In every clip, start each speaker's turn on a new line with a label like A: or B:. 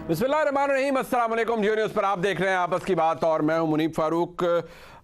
A: बिस्मिल्लाहिर्रहमानिर्रहीम, अस्सलाम वालेकुम। जियो न्यूज़ पर आप देख रहे हैं आपस की बात और मैं हूं मुनीब फारूक।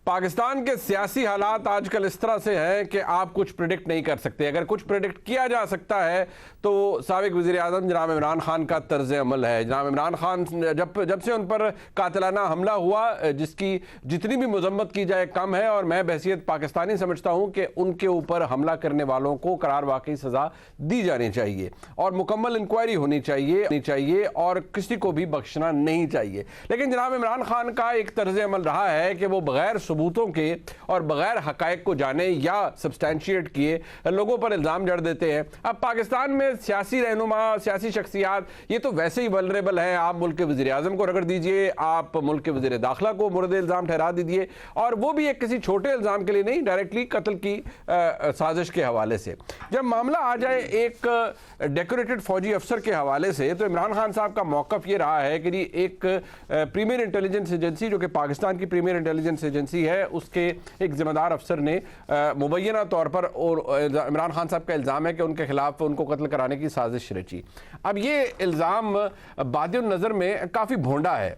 A: पाकिस्तान के सियासी हालात आजकल इस तरह से हैं कि आप कुछ प्रिडिक्ट नहीं कर सकते। अगर कुछ प्रिडिक्ट किया जा सकता है तो साबिक वज़ीर आज़म जनाब इमरान खान का तर्ज अमल है। जनाब इमरान खान जब से उन पर कातिलाना हमला हुआ, जिसकी जितनी भी मजम्मत की जाए कम है, और मैं बहसीत पाकिस्तानी समझता हूँ कि उनके ऊपर हमला करने वालों को करार वाकई सज़ा दी जानी चाहिए और मुकम्मल इंक्वायरी होनी चाहिए और किसी को भी बख्शना नहीं चाहिए। लेकिन जनाब इमरान खान का एक तर्ज अमल रहा है कि वो बगैर सबूतों के और बगैर हकायक को जाने या सब्सटैंशिएट किए लोगों पर इल्ज़ाम जड़ देते हैं। अब पाकिस्तान में सियासी रहनुमा, सियासी शख्सियात ये तो वैसे ही वल्नरेबल हैं। आप मुल्क के वज़ीर आज़म को रगड़ दीजिए, आप मुल्क के वज़ीर दाखिला को मुर्द इल्ज़ाम ठहरा दीजिए, और वो भी एक किसी छोटे इल्ज़ाम के लिए नहीं, डायरेक्टली कत्ल की साजिश के हवाले से। जब मामला आ जाए एक डेकोरेटेड फौजी अफसर के हवाले से, तो इमरान खान साहब का मौक़िफ़ ये रहा है कि जी एक प्रीमियर इंटेलिजेंस एजेंसी, जो कि पाकिस्तान की प्रीमियर इंटेलिजेंस एजेंसी है, उसके एक जिम्मेदार अफसर ने मुबैना तौर पर, और इमरान खान साहब का इल्ज़ाम है कि उनके खिलाफ उनको कत्ल कराने की साजिश रची। अब ये इल्ज़ाम बादिन नज़र में काफ़ी भोंडा है,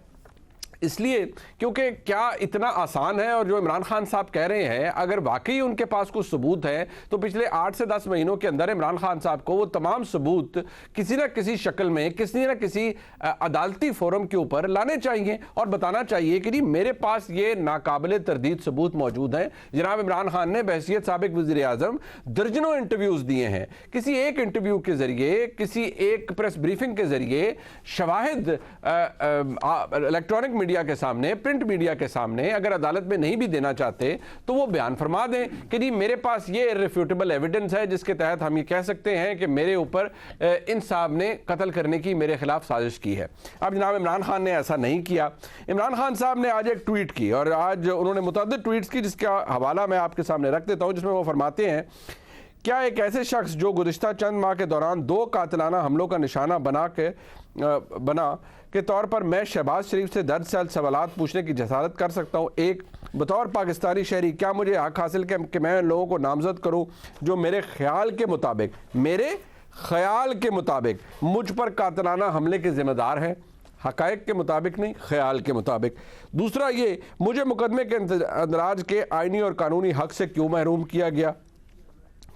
A: इसलिए क्योंकि क्या इतना आसान है। और जो इमरान खान साहब कह रहे हैं, अगर वाकई उनके पास कुछ सबूत है तो पिछले 8 से 10 महीनों के अंदर इमरान खान साहब को वो तमाम सबूत किसी न किसी शक्ल में, किसी न किसी अदालती फोरम के ऊपर लाने चाहिए और बताना चाहिए कि जी मेरे पास ये नाकाबिले तरदीद सबूत मौजूद हैं। जनाब इमरान खान ने बहसीत साबिक वज़ीर आज़म दर्जनों इंटरव्यूज़ दिए हैं। किसी एक इंटरव्यू के ज़रिए, किसी एक प्रेस ब्रीफिंग के ज़रिए, शवाहिद इलेक्ट्रॉनिक मीडिया के सामने, प्रिंट मीडिया के सामने, अगर अदालत में नहीं भी देना चाहते तो वो बयान फरमा दें कि जी मेरे पास ये इररिफ्यूटेबल एविडेंस है जिसके तहत हम ये कह सकते हैं कि मेरे ऊपर इन साहब ने कत्ल करने की मेरे खिलाफ साजिश की है। अब जनाब इमरान खान ने ऐसा नहीं किया। इमरान खान साहब ने आज एक ट्वीट की, और आज उन्होंने मुतअद्दिद ट्वीट्स की, जिसका हवाला मैं आपके सामने रख देता हूँ, जिसमें वो फरमाते हैं, क्या एक ऐसे शख्स जो गुज़िश्ता चंद माह के दौरान 2 कातिलाना हमलों का निशाना बना के तौर पर मैं शहबाज शरीफ से दर्ज से सवालात पूछने की जसारत कर सकता हूँ? एक, बतौर पाकिस्तानी शहरी क्या मुझे हक हासिल कि मैं उन लोगों को नामजद करूँ जो मेरे ख्याल के मुताबिक मुझ पर कातिलाना हमले के ज़िम्मेदार हैं? हकायक के मुताबिक नहीं, ख्याल के मुताबिक। दूसरा ये, मुझे मुकदमे के अंदराज के आइनी और कानूनी हक से क्यों महरूम किया गया?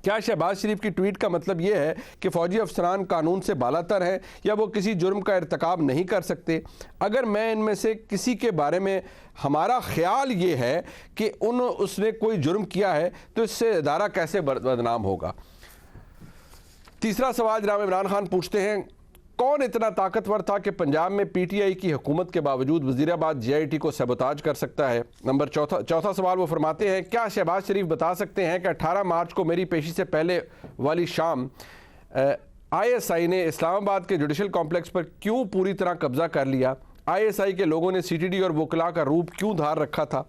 A: क्या शहबाज शरीफ की ट्वीट का मतलब यह है कि फ़ौजी अफसरान कानून से बालातर हैं या वो किसी जुर्म का इर्तिकाब नहीं कर सकते? अगर मैं इनमें से किसी के बारे में हमारा ख्याल ये है कि उसने कोई जुर्म किया है तो इससे इदारा कैसे बदनाम होगा? तीसरा सवाल जनाब इमरान खान पूछते हैं, कौन इतना ताकतवर था कि पंजाब में पीटीआई की हुकूमत के बावजूद वज़ीराबाद जेआईटी को सबोताज कर सकता है? नंबर चौथा सवाल वो फरमाते हैं, क्या शहबाज शरीफ बता सकते हैं कि 18 मार्च को मेरी पेशी से पहले वाली शाम आईएसआई ने इस्लामाबाद के जुडिशल कॉम्प्लेक्स पर क्यों पूरी तरह कब्जा कर लिया? आईएसआई के लोगों ने सीटीडी और वकला का रूप क्यों धार रखा था?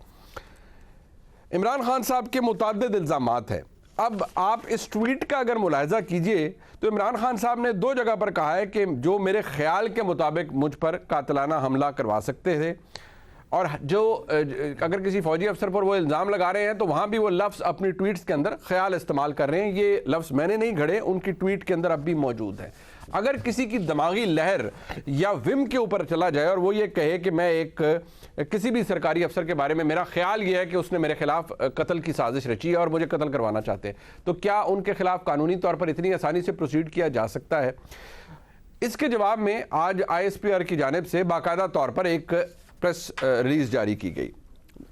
A: इमरान खान साहब के मुतअद्दिद इल्ज़ामात हैं। अब आप इस ट्वीट का अगर मुलाहिज़ा कीजिए तो इमरान खान साहब ने 2 जगह पर कहा है कि जो मेरे ख्याल के मुताबिक मुझ पर कातिलाना हमला करवा सकते थे, और जो अगर किसी फौजी अफसर पर वो इल्ज़ाम लगा रहे हैं तो वहाँ भी वो लफ्ज़ अपनी ट्वीट्स के अंदर ख्याल इस्तेमाल कर रहे हैं। ये लफ्ज़ मैंने नहीं घड़े, उनकी ट्वीट के अंदर अब भी मौजूद है। अगर किसी की दिमागी लहर या विम के ऊपर चला जाए और वो ये कहे कि मैं किसी भी सरकारी अफसर के बारे में मेरा ख्याल ये है कि उसने मेरे खिलाफ कत्ल की साजिश रची है और मुझे कत्ल करवाना चाहते हैं, तो क्या उनके खिलाफ कानूनी तौर पर इतनी आसानी से प्रोसीड किया जा सकता है? इसके जवाब में आज ISPR की जानिब से बाकायदा तौर पर एक प्रेस रिलीज जारी की गई।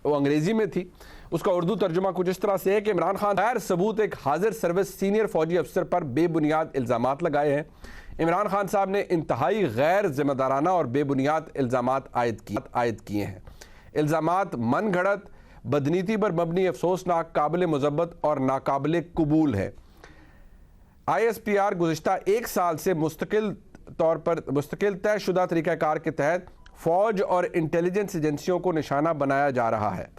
A: वो अंग्रेजी में थी, उसका उर्दू तर्जुमा कुछ इस तरह से है कि इमरान खान गैर सबूत एक हाजिर सर्विस सीनियर फौजी अफसर पर बेबुनियाद इल्ज़ामात लगाए हैं। इमरान खान साहब ने इंतहाई गैर जिम्मेदाराना और बेबुनियाद इल्ज़ामात आयद किए हैं। इल्ज़ामात मन घड़त, बदनीति पर मबनी, अफसोसनाक, काबिल मुज़ब्बत और नाकाबिल कबूल है। ISPR गुज़िश्ता 1 साल से मुस्तकिल तयशुदा तरीक़ाकार के तहत फ़ौज और इंटेलिजेंस एजेंसियों को निशाना बनाया जा रहा है।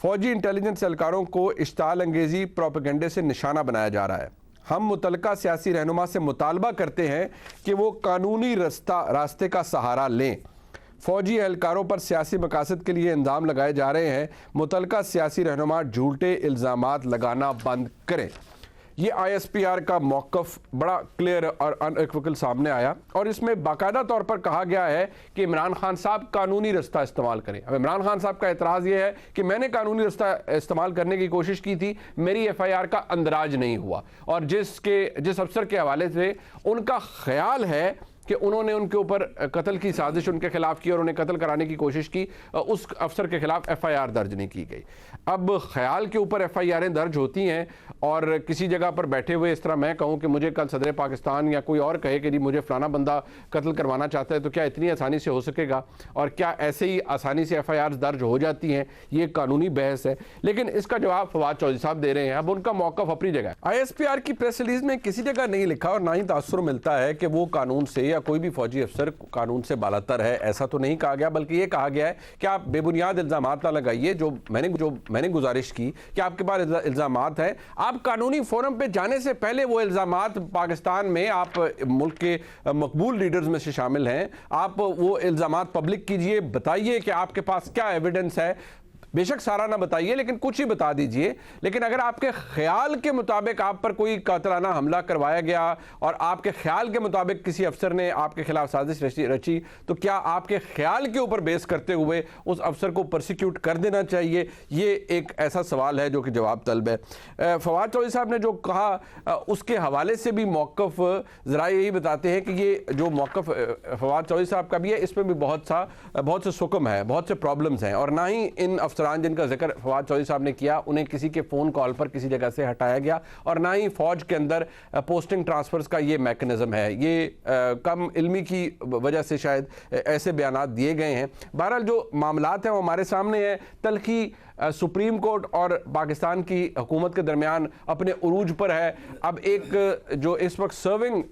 A: फ़ौजी इंटेलिजेंस एहलकारों को इश्ताल अंगेज़ी प्रोपेगेंडे से निशाना बनाया जा रहा है। हम मुतलका सियासी रहनुमा से मुतालबा करते हैं कि वो कानूनी रास्ते का सहारा लें। फ़ौजी एहलकारों पर सियासी मकासद के लिए इल्ज़ाम लगाए जा रहे हैं। मुतलका सियासी रहनुमा झूठे इल्ज़ामात लगाना बंद करें। ये ISPR का मौक़िफ़ बड़ा क्लियर और अनइक्विवोकल सामने आया और इसमें बाकायदा तौर पर कहा गया है कि इमरान खान साहब कानूनी रास्ता इस्तेमाल करें। अब इमरान खान साहब का एतराज़ ये है कि मैंने कानूनी रास्ता इस्तेमाल करने की कोशिश की थी, मेरी FIR का अंदराज नहीं हुआ, और जिस अफसर के हवाले से उनका ख्याल है कि उन्होंने उनके ऊपर कत्ल की साजिश उनके खिलाफ की और उन्हें कत्ल कराने की कोशिश की, उस अफसर के खिलाफ FIR दर्ज नहीं की गई। अब ख्याल के ऊपर FIRें दर्ज होती हैं और किसी जगह पर बैठे हुए इस तरह मैं कहूं कि मुझे कल सदर पाकिस्तान या कोई और कहे कि जी मुझे फलाना बंदा कत्ल करवाना चाहता है, तो क्या इतनी आसानी से हो सकेगा? और क्या ऐसे ही आसानी से FIR दर्ज हो जाती हैं? ये कानूनी बहस है, लेकिन इसका जवाब फवाद चौधरी साहब दे रहे हैं। अब उनका मौक़िफ़ अपनी जगह है। ISPR की प्रेस रिलीज में किसी जगह नहीं लिखा और ना ही तासुर मिलता है कि वो कानून से या कोई भी फौजी अफसर कानून से बालातर है, ऐसा तो नहीं कहा गया, बल्कि ये कहा गया है कि आप बेबुनियाद इल्जामात ना लगाइए। जो मैंने गुजारिश की कि आपके पास इल्जामात है, आप कानूनी फोरम पे जाने से पहले वो इल्जामात, पाकिस्तान में आप मुल्क के मकबूल लीडर्स में से शामिल हैं, आप वो इल्जामात पब्लिक कीजिए, बताइए कि आपके पास क्या एविडेंस है। बेशक सारा ना बताइए, लेकिन कुछ ही बता दीजिए। लेकिन अगर आपके ख्याल के मुताबिक आप पर कोई कातलाना हमला करवाया गया और आपके ख्याल के मुताबिक किसी अफसर ने आपके खिलाफ साजिश रची, तो क्या आपके ख्याल के ऊपर बेस करते हुए उस अफसर को प्रोसिक्यूट कर देना चाहिए? ये एक ऐसा सवाल है जो कि जवाब तलब है। फवाद चौधरी साहब ने जो कहा उसके हवाले से भी मौक़िफ़ ज़रा यही बताते हैं कि ये जो मौक़िफ़ फवाद चौधरी साहब का भी है, इसमें भी बहुत से सुकम है, बहुत से प्रॉब्लम्स हैं, और ना ही इन अफसर जिनका जिक्र फवाद चौधरी साहब ने किया उन्हें किसी के फ़ोन कॉल पर किसी जगह से हटाया गया, और ना ही फ़ौज के अंदर पोस्टिंग ट्रांसफ़र्स का ये मैकेनिज़्म है। ये कम इल्मी की वजह से शायद ऐसे बयानात दिए गए हैं। बहरहाल जो मामलात हैं वो हमारे सामने हैं। तल्खी सुप्रीम कोर्ट और पाकिस्तान की हुकूमत के दरमियान अपने उरूज पर है। अब एक जो इस वक्त सर्विंग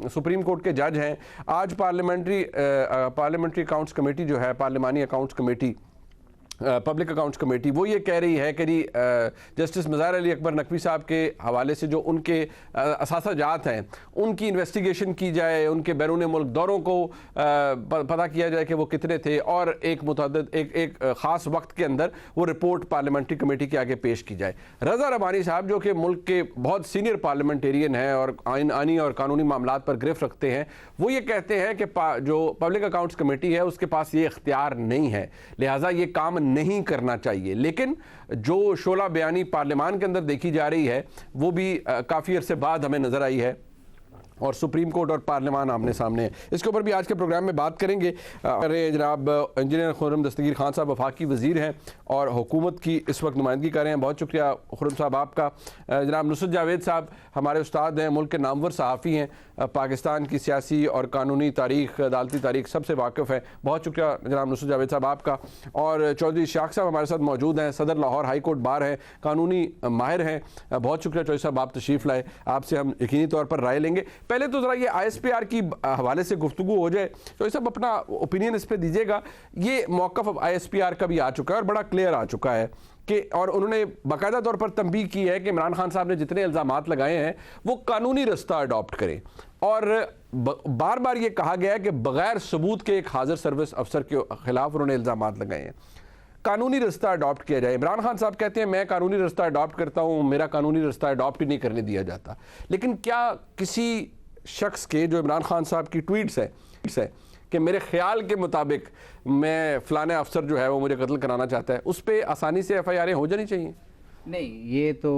A: सुप्रीम कोर्ट के जज हैं, आज पार्लियामेंट्री अकाउंट्स कमेटी जो है, parliamentary accounts committee, public accounts committee, वो ये कह रही है कि जी जस्टिस मज़ार अली अकबर नकवी साहब के हवाले से जो उनके असासाजात हैं उनकी इन्वेस्टिगेशन की जाए, उनके बैरून मुल्क दौरों को पता किया जाए कि वो कितने थे, और एक ख़ास वक्त के अंदर वो रिपोर्ट पार्लियामेंट्री कमेटी के आगे पेश की जाए। रज़ा रबानी साहब जो कि मुल्क के बहुत सीनियर पार्लियामेंटेरियन हैं और आइनी और कानूनी मामलात पर गिरफ्त रखते हैं, वो ये कहते हैं कि जो पब्लिक अकाउंट्स कमेटी है उसके पास ये इख्तियार नहीं है, लिहाजा ये काम नहीं करना चाहिए। लेकिन जो शोला बयानी पार्लियामान के अंदर देखी जा रही है वो भी काफ़ी अरसे बाद हमें नज़र आई है, और सुप्रीम कोर्ट और पार्लियामान आमने सामने है। इसके ऊपर भी आज के प्रोग्राम में बात करेंगे। अरे जनाब इंजीनियर खुर्रम दस्तगीर खान साहब वफाकी वज़ीर हैं और हुकूमत की इस वक्त नुमाइंदगी कर रहे हैं। बहुत शुक्रिया खुर्रम साहब आपका। जनाब नुसरत जावेद साहब हमारे उस्ताद हैं, मुल्क के नामवर सहाफ़ी हैं, पाकिस्तान की सियासी और कानूनी तारीख़, अदालती तारीख़ सबसे वाकिफ़ है। बहुत शुक्रिया जनाब नुसरत जावेद साहब आपका। और चौधरी इशफाक साहब हमारे साथ मौजूद हैं, सदर लाहौर हाई कोर्ट बार हैं, कानूनी माहिर हैं। बहुत शुक्रिया चौधरी साहब, आप तशरीफ़ लाए, आपसे हम यकीनी तौर पर राय लेंगे। पहले तो ज़रा ये ISPR की हवाले से गुफ्तगू हो जाए, तो ये सब अपना ओपिनियन इस पर दीजिएगा। ये मौक़िफ़ अब ISPR का भी आ चुका है और बड़ा क्लियर आ चुका है कि, और उन्होंने बाकायदा तौर पर तंबीह की है कि इमरान खान साहब ने जितने इल्ज़ामात लगाए हैं वो कानूनी रास्ता अडॉप्ट करें, और बार बार ये कहा गया है कि बग़ैर सबूत के एक हाजिर सर्विस अफसर के खिलाफ उन्होंने इल्ज़ामात लगाए हैं। कानूनी रास्ता अडॉप्ट किया जाए। इमरान खान साहब कहते हैं मैं कानूनी रास्ता अडॉप्ट करता हूँ, मेरा कानूनी रास्ता अडॉप्ट ही नहीं करने दिया जाता। लेकिन क्या किसी शख्स के, जो इमरान खान साहब की ट्वीट्स है कि मेरे ख्याल के मुताबिक मैं फ़लाने अफसर जो है वो मुझे कत्ल कराना चाहता है, उस पर आसानी से FIR हो जानी चाहिए?
B: नहीं, ये तो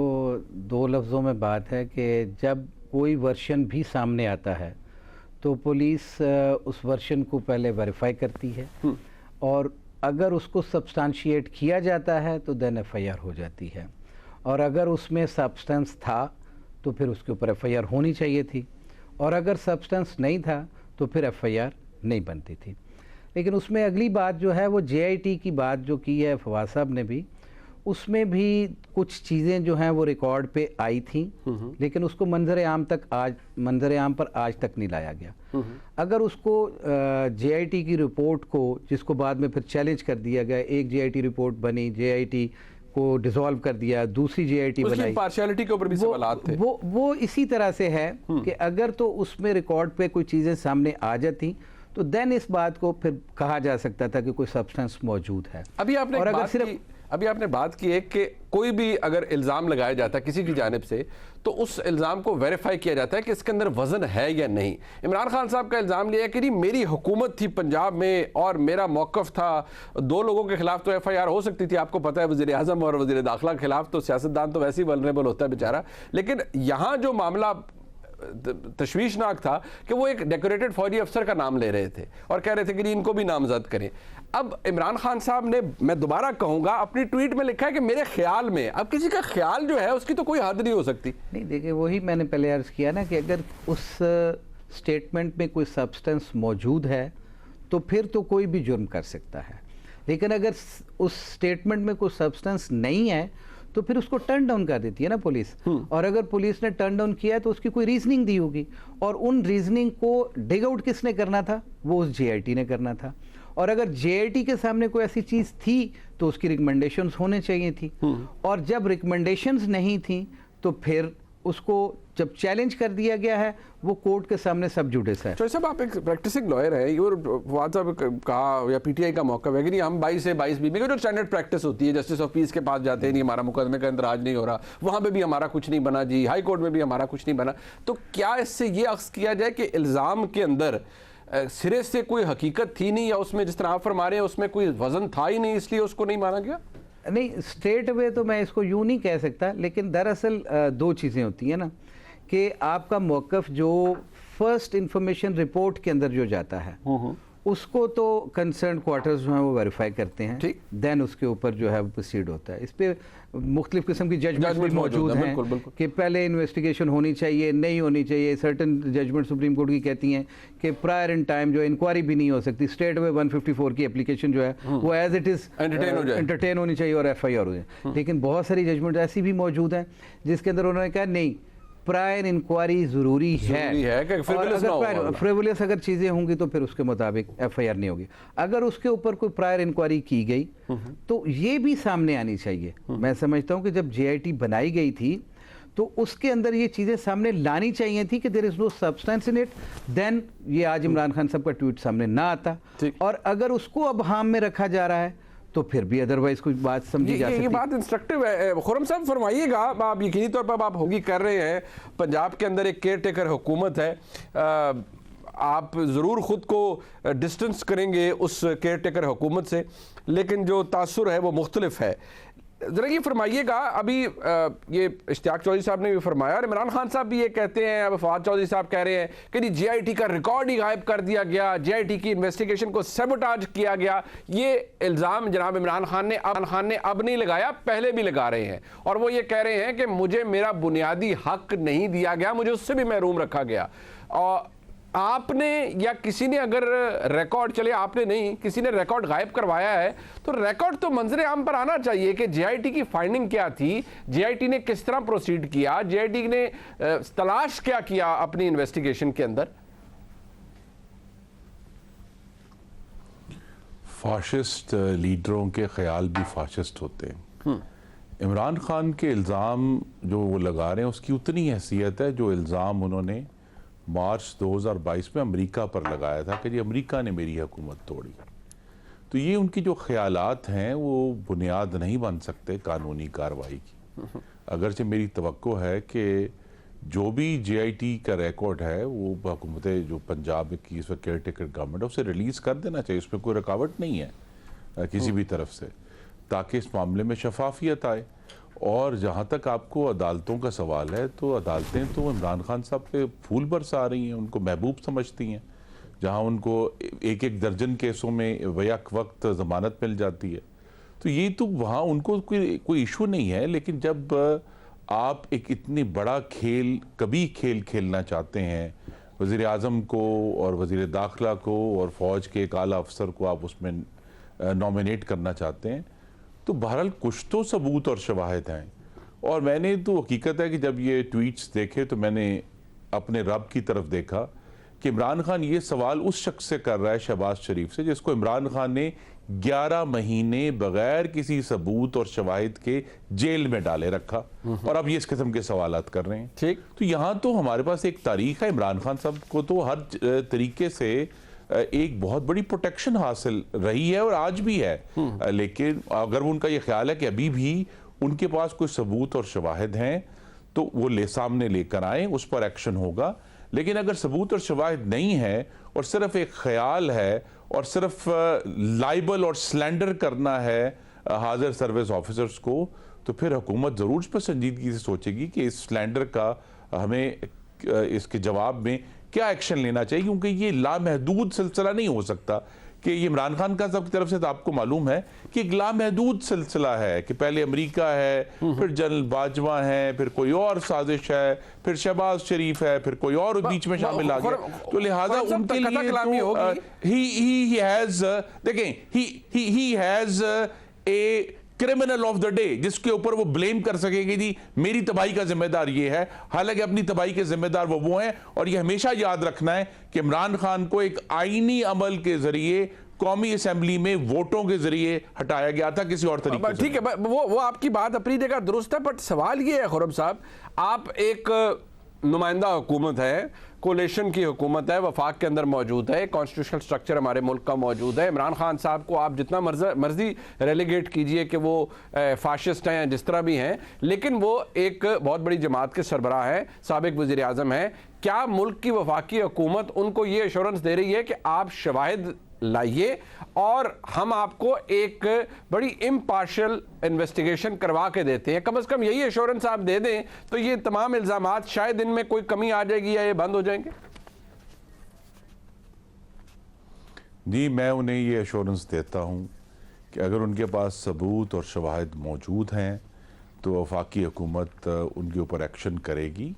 B: दो लफ्ज़ों में बात है कि जब कोई वर्शन भी सामने आता है तो पुलिस उस वर्शन को पहले वेरीफाई करती है, और अगर उसको सब्सटेंशिएट किया जाता है तो देन FIR हो जाती है, और अगर उसमें सब्सटेंस था तो फिर उसके ऊपर FIR होनी चाहिए थी, और अगर सब्सटेंस नहीं था तो फिर FIR नहीं बनती थी। लेकिन उसमें अगली बात जो है वो JIT की बात जो की है फवाद साहब ने भी, उसमें भी कुछ चीज़ें जो हैं वो रिकॉर्ड पे आई थी, लेकिन उसको मंजर आम पर आज तक नहीं लाया गया। अगर उसको JIT की रिपोर्ट को, जिसको बाद में फिर चैलेंज कर दिया गया, एक JIT रिपोर्ट बनी, JIT को डिसॉल्व कर दिया, दूसरी JIT बनाई,
A: पार्शियलिटी के ऊपर भी सवालात थे।
B: वो इसी तरह से है कि अगर तो उसमें रिकॉर्ड पे कोई चीज़ें सामने आ जाती तो देन इस बात को फिर कहा जा सकता था कि कोई सब्सटेंस मौजूद है।
A: अभी आपने
B: और अगर
A: अभी आपने बात की है कि कोई भी अगर इल्ज़ाम लगाया जाता है किसी की जानिब से तो उस इल्ज़ाम को वेरीफाई किया जाता है कि इसके अंदर वज़न है या नहीं। इमरान खान साहब का इल्ज़ाम लिया है कि नहीं मेरी हुकूमत थी पंजाब में और मेरा मौक़िफ़ था, 2 लोगों के खिलाफ तो FIR हो सकती थी, आपको पता है वज़ीर आज़म और वज़ीर दाखिला के खिलाफ तो सियासतदान तो वैसे ही वल्नरेबल होता है बेचारा। लेकिन यहाँ जो मामला तशवीशनाक था कि वो एक डेकोरेटेड फौजी अफसर का नाम ले रहे थे और कह रहे थे कि इनको भी नामजद करें। अब इमरान खान साहब ने, मैं दोबारा कहूंगा, अपनी ट्वीट में लिखा है कि मेरे ख्याल में, अब किसी का ख्याल जो है उसकी तो कोई हद नहीं हो सकती।
B: नहीं, देखिए वही मैंने पहले अर्ज किया ना कि अगर उस स्टेटमेंट में कोई सब्सटेंस मौजूद है तो फिर तो कोई भी जुर्म कर सकता है, लेकिन अगर उस स्टेटमेंट में कोई सब्सटेंस नहीं है तो फिर उसको टर्न डाउन कर देती है ना पुलिस। और अगर पुलिस ने टर्न डाउन किया है तो उसकी कोई रीजनिंग दी होगी, और उन रीजनिंग को डिग आउट किसने करना था? वो उस JIT ने करना था। और अगर JIT के सामने कोई ऐसी चीज़ थी तो उसकी रिकमेंडेशंस होने चाहिए थी, और जब रिकमेंडेशंस नहीं थी तो फिर उसको जब चैलेंज कर दिया गया है वो कोर्ट के सामने सब जुडिस है।
A: साहब आप एक प्रैक्टिसिंग लॉयर हैं, और फवाद साहब कहा या PTI का मौका है कि नहीं हम 22 से 22B में जो स्टैंडर्ड प्रैक्टिस होती है, जस्टिस ऑफ पीस के पास जाते हैं, नहीं हमारा मुकदमे का इंदराज नहीं हो रहा, वहाँ पे भी हमारा कुछ नहीं बना जी, हाई कोर्ट में भी हमारा कुछ नहीं बना, तो क्या इससे ये अक्स किया जाए कि इल्ज़ाम के अंदर सिरे से कोई हकीकत थी नहीं, या उसमें जिस तरह आप फरमा रहे हैं उसमें कोई वजन था ही नहीं इसलिए उसको नहीं माना गया?
B: नहीं, स्ट्रेट अवे तो मैं इसको यूँ नहीं कह सकता, लेकिन दरअसल 2 चीज़ें होती हैं ना कि आपका मौक़िफ़ जो फर्स्ट इंफॉर्मेशन रिपोर्ट के अंदर जो जाता है उसको तो कंसर्न क्वार्टर्स जो है वो वेरीफाई करते हैं, देन उसके ऊपर जो है वो प्रोसीड होता है। इस पे मुख्तलिफ किस्म की जजमेंट्स भी मौजूद हैं कि पहले इन्वेस्टिगेशन होनी चाहिए, नहीं होनी चाहिए। सर्टन जजमेंट सुप्रीम कोर्ट की कहती हैं कि प्रायर इन टाइम जो इंक्वायरी भी नहीं हो सकती, स्ट्रेट अवे 154 की एप्लीकेशन जो है वो एज इट इज़ एंटरटेन होनी चाहिए और FIR हो जाए। लेकिन बहुत सारी जजमेंट ऐसी भी मौजूद हैं जिसके अंदर उन्होंने कहा नहीं, प्रायर इंक्वायरी ज़रूरी है और अगर फ्रिवोलियस अगर चीज़ें होंगी तो फिर उसके मुताबिक FIR नहीं होगी। अगर उसके ऊपर कोई प्रायर इंक्वायरी की गई तो ये भी सामने आनी चाहिए। मैं समझता हूँ कि जब JIT बनाई गई थी तो उसके अंदर ये चीज़ें सामने लानी चाहिए थी कि there is no substance in it, then ये आज इमरान खान साहब का ट्वीट सामने ना आता। और अगर उसको अब हाम में रखा जा रहा है तो फिर भी अदरवाइज कोई बात समझी जा सकती है।
A: ये बात इंस्ट्रक्टिव है। खुर्रम साहब फरमाइएगा, आप यकीनी तौर पर आप होगी कर रहे हैं, पंजाब के अंदर एक केयर टेकर हुकूमत है, आप ज़रूर ख़ुद को डिस्टेंस करेंगे उस केयर टेकर हुकूमत से, लेकिन जो तासुर है वो मुख्तलिफ है। ज़रा ये फरमाइएगा, अभी ये इश्तियाक चौधरी साहब ने भी फरमाया और इमरान खान साहब भी ये कहते हैं, अब फवाद चौधरी साहब कह रहे हैं कि नहीं JIT का रिकॉर्ड ही गायब कर दिया गया, JIT की इन्वेस्टिगेशन को सबोटाज किया गया। ये इल्ज़ाम जनाब इमरान खान ने अब नहीं लगाया, पहले भी लगा रहे हैं, और वो ये कह रहे हैं कि मुझे मेरा बुनियादी हक नहीं दिया गया, मुझे उससे भी महरूम रखा गया। और आपने या किसी ने अगर रिकॉर्ड, चले आपने नहीं, किसी ने रिकॉर्ड गायब करवाया है तो रिकॉर्ड तो मंजरे आम पर आना चाहिए कि JIT की फाइंडिंग क्या थी, JIT ने किस तरह प्रोसीड किया, JIT ने तलाश क्या किया अपनी इन्वेस्टिगेशन के अंदर।
C: फाशिस्ट लीडरों के ख्याल भी फाशिस्ट होते हैं। इमरान खान के इल्ज़ाम जो वो लगा रहे हैं उसकी उतनी हैसियत है जो इल्ज़ाम उन्होंने मार्च 2022 में अमेरिका पर लगाया था कि जी अमेरिका ने मेरी हुकूमत तोड़ी। तो ये उनकी जो ख्यालात हैं वो बुनियाद नहीं बन सकते कानूनी कार्रवाई की। अगरचे मेरी तवक्को है कि जो भी JIT का रिकॉर्ड है वो हुकूमत जो पंजाब की इस वक्त केयर टेकर गवर्नमेंट है उसे रिलीज़ कर देना चाहिए, उसमें कोई रुकावट नहीं है किसी भी तरफ से, ताकि इस मामले में शफाफियत आए। और जहाँ तक आपको अदालतों का सवाल है तो अदालतें तो इमरान खान साहब पे फूल बरसा रही हैं, उनको महबूब समझती हैं। जहाँ उनको एक दर्जन केसों में वयक वक्त ज़मानत मिल जाती है, तो ये तो वहाँ उनको कोई इशू नहीं है। लेकिन जब आप एक इतनी बड़ा खेल खेलना चाहते हैं, वज़ीर आज़म को और वज़ीर दाखिला को और फ़ौज के एक आला अफसर को आप उसमें नॉमिनेट करना चाहते हैं, तो बहरहाल कुछ तो सबूत और शवाहिद हैं। और मैंने तो हकीकत है कि जब ये ट्वीट्स देखे तो मैंने अपने रब की तरफ देखा कि इमरान खान ये सवाल उस शख्स से कर रहा है, शहबाज शरीफ से, जिसको इमरान खान ने 11 महीने बगैर किसी सबूत और शवाहिद के जेल में डाले रखा, और अब ये इस किस्म के सवालात कर रहे हैं।
A: ठीक,
C: तो यहाँ तो हमारे पास एक तारीख है। इमरान खान साहब को तो हर तरीके से एक बहुत बड़ी प्रोटेक्शन हासिल रही है और आज भी है। लेकिन अगर उनका ये ख्याल है कि अभी भी उनके पास कोई सबूत और शवाहिद हैं तो वो सामने लेकर आए, उस पर एक्शन होगा। लेकिन अगर सबूत और शवाहिद नहीं है और सिर्फ एक ख्याल है और सिर्फ लाइबल और स्लैंडर करना है हाजिर सर्विस ऑफिसर्स को, तो फिर हुकूमत ज़रूर इस पर संजीदगी से सोचेगी कि इस स्लैंडर का हमें इसके जवाब में क्या एक्शन लेना चाहिए, क्योंकि ये लामहदूद सिलसिला नहीं हो सकता कि ये इमरान खान का सब की तरफ से तो आपको मालूम है कि एक लामहदूद सिलसिला है कि पहले अमेरिका है, फिर जनरल बाजवा है, फिर कोई और साजिश है, फिर शहबाज शरीफ है, फिर कोई और बीच में शामिल आ गया। तो लिहाजा उनके लिए he has a criminal of the day जिसके ऊपर वो ब्लेम कर सकेंगे जी मेरी तबाही का जिम्मेदार ये है। हालांकि अपनी तबाही के जिम्मेदार वो हैं, और ये हमेशा याद रखना है कि इमरान खान को एक आईनी अमल के जरिए कौमी असेंबली में वोटों के जरिए हटाया गया था, किसी और तरीके से।
A: ठीक है, वो आपकी बात अपनी जगह दुरुस्त है, बट सवाल ये है खुर्रम साहब, आप एक नुमाइंदा हुकूमत है, कोलेशन की हुकूमत है, वफाक के अंदर मौजूद है, कॉन्स्टिट्यूशनल स्ट्रक्चर हमारे मुल्क का मौजूद है। इमरान खान साहब को आप जितना मर्जी रेलीगेट कीजिए कि वो फाशिस्ट हैं या जिस तरह भी हैं, लेकिन वो एक बहुत बड़ी जमात के सरबराह हैं, साबिक वज़ीर आज़म हैं। क्या मुल्क की वफाकी हुकूमत उनको ये एश्योरेंस दे रही है कि आप शवाहिद लाइए और हम आपको एक बड़ी इम्पार्शियल इन्वेस्टिगेशन करवा के देते हैं? कम से कम यही एश्योरेंस आप दे दें तो ये तमाम इल्जामात शायद इनमें कोई कमी आ जाएगी या ये बंद हो जाएंगे।
C: जी, मैं उन्हें ये एश्योरेंस देता हूँ कि अगर उनके पास सबूत और शवाहिद मौजूद हैं तो वफाकी हुकूमत उनके ऊपर एक्शन करेगी,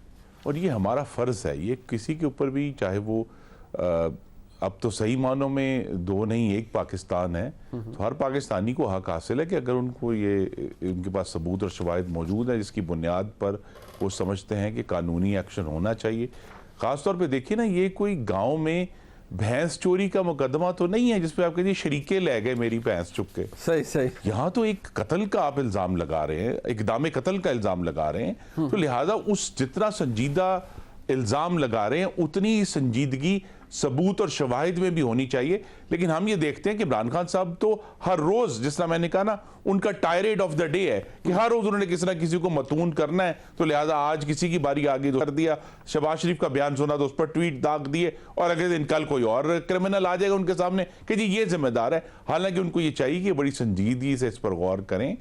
C: और ये हमारा फ़र्ज़ है। ये किसी के ऊपर भी, चाहे वो अब तो सही मानों में दो नहीं एक पाकिस्तान है, तो हर पाकिस्तानी को हक हासिल है कि अगर उनको ये उनके पास सबूत और शवाहिद मौजूद है जिसकी बुनियाद पर वो समझते हैं कि कानूनी एक्शन होना चाहिए। ख़ास तौर पे देखिए ना, ये कोई गांव में भैंस चोरी का मुकदमा तो नहीं है जिसपे आप कहिए शरीके ले गए मेरी भैंस चुक के।
A: सही सही।
C: यहाँ तो एक कत्ल का आप इल्ज़ाम लगा रहे हैं, इक़दाम कत्ल का इल्ज़ाम लगा रहे हैं, तो लिहाजा उस जितना संजीदा इल्ज़ाम लगा रहे हैं उतनी ही संजीदगी सबूत और शवाहिद में भी होनी चाहिए। लेकिन हम ये देखते हैं कि इमरान खान साहब तो हर रोज़, जिस तरह मैंने कहा ना, उनका टायरेड ऑफ द डे है कि हर रोज़ उन्होंने किसी ना किसी को मतून करना है, तो लिहाजा आज किसी की बारी आ गई तो कर दिया, शहबाज शरीफ का बयान सुना तो उस पर ट्वीट दाग दिए, और अगले दिन कल कोई और क्रिमिनल आ जाएगा उनके सामने कि जी ये जिम्मेदार है। हालांकि उनको ये चाहिए कि बड़ी संजीदगी से इस पर गौर करें,